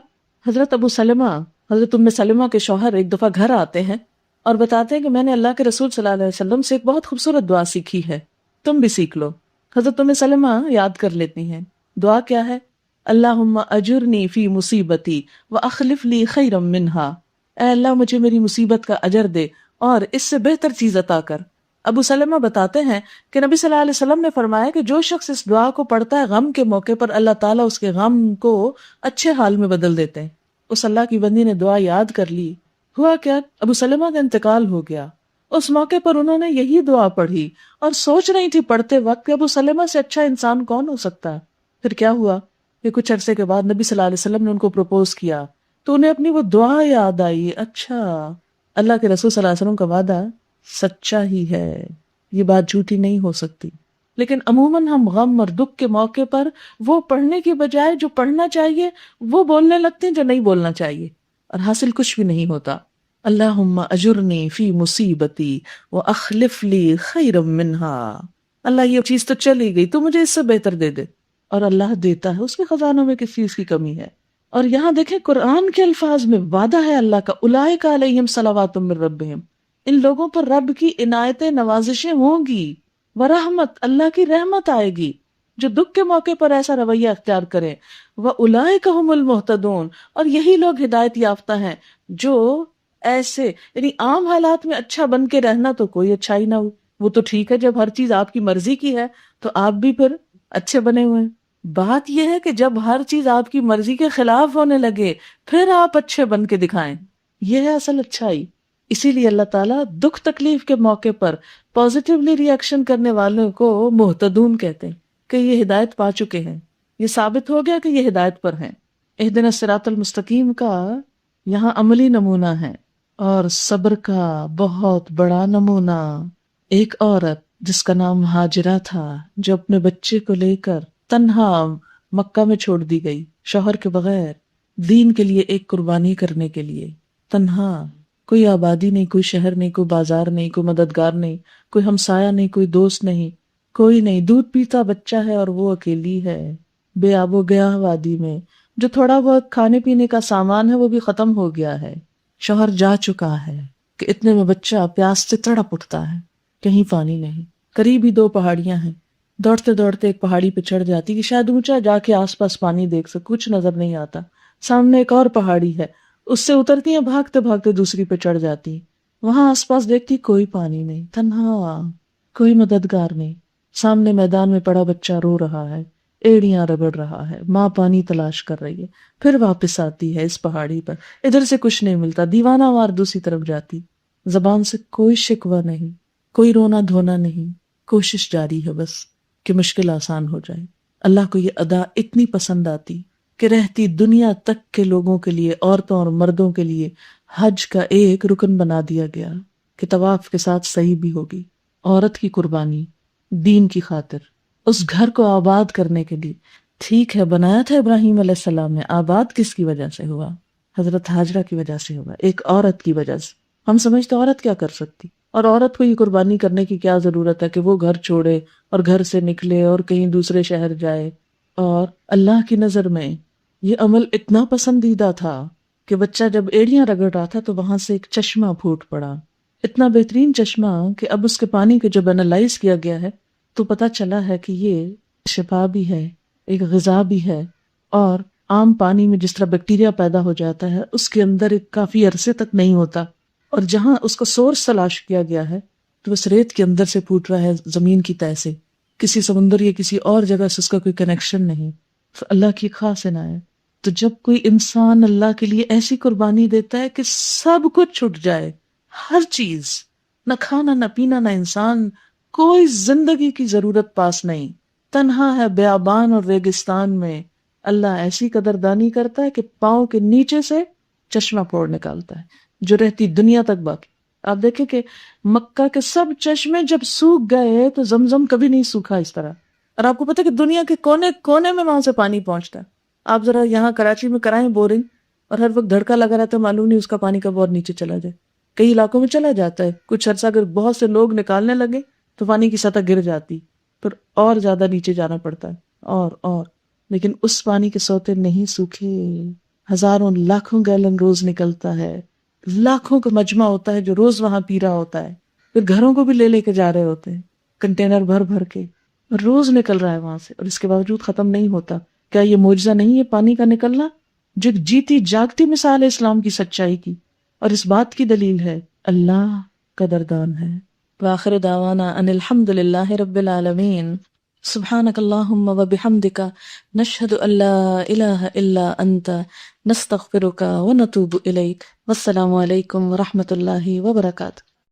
حضرت ابو سلمہ، حضرت ام سلمہ کے شوہر ایک دفعہ گھر آتے ہیں اور بتاتے ہیں کہ میں نے اللہ کے رسول صلی اللہ علیہ وسلم سے ایک بہت خوبصورت دعا سیکھی ہے، تم بھی سیکھ لو۔ حضرت ام سلمہ یاد کر لیتی ہیں، دعا کیا ہے؟ اللہم اجرنی فی مصیبتی واخلف لی خیرا منہا، اے اللہ مجھے میری مصیبت کا اجر دے اور اس سے بہتر چیز عطا کر۔ ابو سلمہ بتاتے ہیں کہ نبی صلی اللہ علیہ وسلم نے فرمایا کہ جو شخص اس دعا کو پڑھتا ہے غم کے موقع پر اللہ تعالیٰ اس کے غم کو اچھے حال میں بدل دیتے ہیں۔ اس اللہ کی بندی نے دعا یاد کر لی، ہوا کیا، ابو سلمہ کا انتقال ہو گیا۔ اس موقع پر انہوں نے یہی دعا پڑھی اور سوچ رہی تھی پڑھتے وقت کہ ابو سلمہ سے اچھا انسان کون ہو سکتا ہے۔ پھر کیا ہوا کہ کچھ عرصے کے بعد نبی صلی اللہ علیہ وسلم نے ان کو پروپوز کیا تو انہیں اپنی وہ دعا یاد آئی، اچھا اللہ کے رسول صلی اللہ علیہ وسلم کا وعدہ سچا ہی ہے، یہ بات جھوٹی نہیں ہو سکتی۔ لیکن عموماً ہم غم اور دکھ کے موقع پر وہ پڑھنے کی بجائے جو پڑھنا چاہیے وہ بولنے لگتے ہیں جو نہیں بولنا چاہیے، اور حاصل کچھ بھی نہیں ہوتا۔ اللہم اجرنی فی مصیبتی واخلف لی خیرا منہا، اللہ یہ چیز تو چلی گئی تو مجھے اس سے بہتر دے دے، اور اللہ دیتا ہے، اس کے خزانوں میں کس چیز کی کمی ہے۔ اور یہاں دیکھیں قرآن کے الفاظ میں وعدہ ہے اللہ کا، اولئک علیہم صلوات من ربہم، ان لوگوں پر رب کی عنایتیں نوازشیں ہوں گی، ورحمت، اللہ کی رحمت آئے گی جو دکھ کے موقع پر ایسا رویہ اختیار کریں، وَأُولَئِكَ هُمُ الْمُهْتَدُونَ، اور یہی لوگ ہدایت یافتہ ہیں جو ایسے، یعنی عام حالات میں اچھا بن کے رہنا تو کوئی اچھائی نہ ہو، وہ تو ٹھیک ہے جب ہر چیز آپ کی مرضی کی ہے تو آپ بھی پھر اچھے بنے ہوئے ہیں۔ بات یہ ہے کہ جب ہر چیز آپ کی مرضی کے خلاف ہونے لگے پھر آپ اچھے بن کے دکھائیں، یہ ہے اصل اچھائی۔ اسی لیے اللہ تعالیٰ دکھ تکلیف کے موقع پر پازیٹیولی ری ایکشن کرنے والوں کو مہتدون کہتے ہیں کہ یہ ہدایت پا چکے ہیں، یہ ثابت ہو گیا کہ یہ ہدایت پر ہیں۔ اہدنا الصراط المستقیم کا یہاں عملی نمونہ ہے، اور صبر کا بہت بڑا نمونہ ایک عورت جس کا نام ہاجرہ تھا، جو اپنے بچے کو لے کر تنہا مکہ میں چھوڑ دی گئی، شوہر کے بغیر، دین کے لیے ایک قربانی کرنے کے لیے، تنہا، کوئی آبادی نہیں، کوئی شہر نہیں، کوئی بازار نہیں، کوئی مددگار نہیں، کوئی ہمسایہ نہیں، کوئی دوست نہیں، کوئی نہیں، دودھ پیتا بچہ ہے اور وہ اکیلی ہے بے آب و گیا وادی میں، جو تھوڑا بہت کھانے پینے کا سامان ہے وہ بھی ختم ہو گیا ہے، شوہر جا چکا ہے کہ اتنے میں بچہ پیاس سے تڑپ اٹھتا ہے، کہیں پانی نہیں، قریب ہی 2 پہاڑیاں ہیں، دوڑتے دوڑتے ایک پہاڑی پہ چڑھ جاتی کہ شاید اونچا جا کے آس پاس پانی دیکھ سکے، کچھ نظر نہیں آتا، سامنے ایک اور پہاڑی ہے، اس سے اترتی ہیں، بھاگتے بھاگتے دوسری پہ چڑھ جاتی، وہاں آس پاس دیکھتی کوئی پانی نہیں، تنہا، کوئی مددگار نہیں، سامنے میدان میں پڑا بچہ رو رہا ہے، ایڑیاں رگڑ رہا ہے، ماں پانی تلاش کر رہی ہے، پھر واپس آتی ہے اس پہاڑی پر، ادھر سے کچھ نہیں ملتا، دیوانہ وار دوسری طرف جاتی، زبان سے کوئی شکوہ نہیں، کوئی رونا دھونا نہیں، کوشش جاری ہے بس کہ مشکل آسان ہو جائے۔ اللہ کو یہ ادا اتنی پسند آتی کہ رہتی دنیا تک کے لوگوں کے لیے، عورتوں اور مردوں کے لیے حج کا ایک رکن بنا دیا گیا کہ طواف کے ساتھ صحیح بھی ہوگی، عورت کی قربانی دین کی خاطر، اس گھر کو آباد کرنے کے لیے۔ ٹھیک ہے بنایا تھا ابراہیم علیہ السلام نے، آباد کس کی وجہ سے ہوا؟ حضرت ہاجرہ کی وجہ سے ہوا، ایک عورت کی وجہ سے۔ ہم سمجھتے عورت کیا کر سکتی، اور عورت کو یہ قربانی کرنے کی کیا ضرورت ہے کہ وہ گھر چھوڑے اور گھر سے نکلے اور کہیں دوسرے شہر جائے، اور اللہ کی نظر میں یہ عمل اتنا پسندیدہ تھا کہ بچہ جب ایڑیاں رگڑ رہا تھا تو وہاں سے ایک چشمہ پھوٹ پڑا، اتنا بہترین چشمہ کہ اب اس کے پانی کو جب انالائز کیا گیا ہے تو پتہ چلا ہے کہ یہ شفا بھی ہے، ایک غذا بھی ہے، اور عام پانی میں جس طرح بیکٹیریا پیدا ہو جاتا ہے اس کے اندر ایک کافی عرصے تک نہیں ہوتا، اور جہاں اس کا سورس تلاش کیا گیا ہے تو بس ریت کے اندر سے پھوٹ رہا ہے، زمین کی تہہ سے، کسی سمندر یا کسی اور جگہ سے اس کا کوئی کنیکشن نہیں، تو اللہ کی خاص عنایت۔ تو جب کوئی انسان اللہ کے لیے ایسی قربانی دیتا ہے کہ سب کچھ چھٹ جائے، ہر چیز، نہ کھانا نہ پینا نہ انسان، کوئی زندگی کی ضرورت پاس نہیں، تنہا ہے بیابان اور ریگستان میں، اللہ ایسی قدردانی کرتا ہے کہ پاؤں کے نیچے سے چشمہ پھوڑ نکالتا ہے جو رہتی دنیا تک باقی. آپ دیکھیں کہ مکہ کے سب چشمے جب سوکھ گئے تو زمزم کبھی نہیں سوکھا اس طرح. اور آپ کو پتہ ہے کہ دنیا کے کونے کونے میں وہاں سے پانی پہنچتا ہے. آپ ذرا یہاں کراچی میں کرائیں بورنگ اور ہر وقت دھڑکا لگا رہتا ہے، معلوم نہیں اس کا پانی کب اور نیچے چلا جائے. کئی علاقوں میں چلا جاتا ہے، کچھ عرصہ اگر بہت سے لوگ نکالنے لگے تو پانی کی سطح گر جاتی، پھر اور زیادہ نیچے جانا پڑتا ہے اور لیکن اس پانی کے سوتے نہیں سوکھے. ہزاروں لاکھوں گیلن روز نکلتا ہے، لاکھوں کا مجمع ہوتا ہے جو روز وہاں پی رہا ہوتا ہے، پھر گھروں کو بھی لے لے کے جا رہے ہوتے ہیں کنٹینر بھر بھر کے، روز نکل رہا ہے وہاں سے اور اس کے باوجود ختم نہیں ہوتا. کیا یہ معجزہ نہیں ہے پانی کا نکلنا؟ جو جیتی جاگتی مثال ہے اسلام کی سچائی کی، اور اس بات کی دلیل ہے اللہ قدردان ہے. وآخر دعوانا ان الحمد للہ رب العالمین. سبحانک اللہم و بحمدک نشہد ان لا الہ الا انت نستغفرک و نتوب الیک. والسلام علیکم ورحمۃ اللہ وبرکاتہ.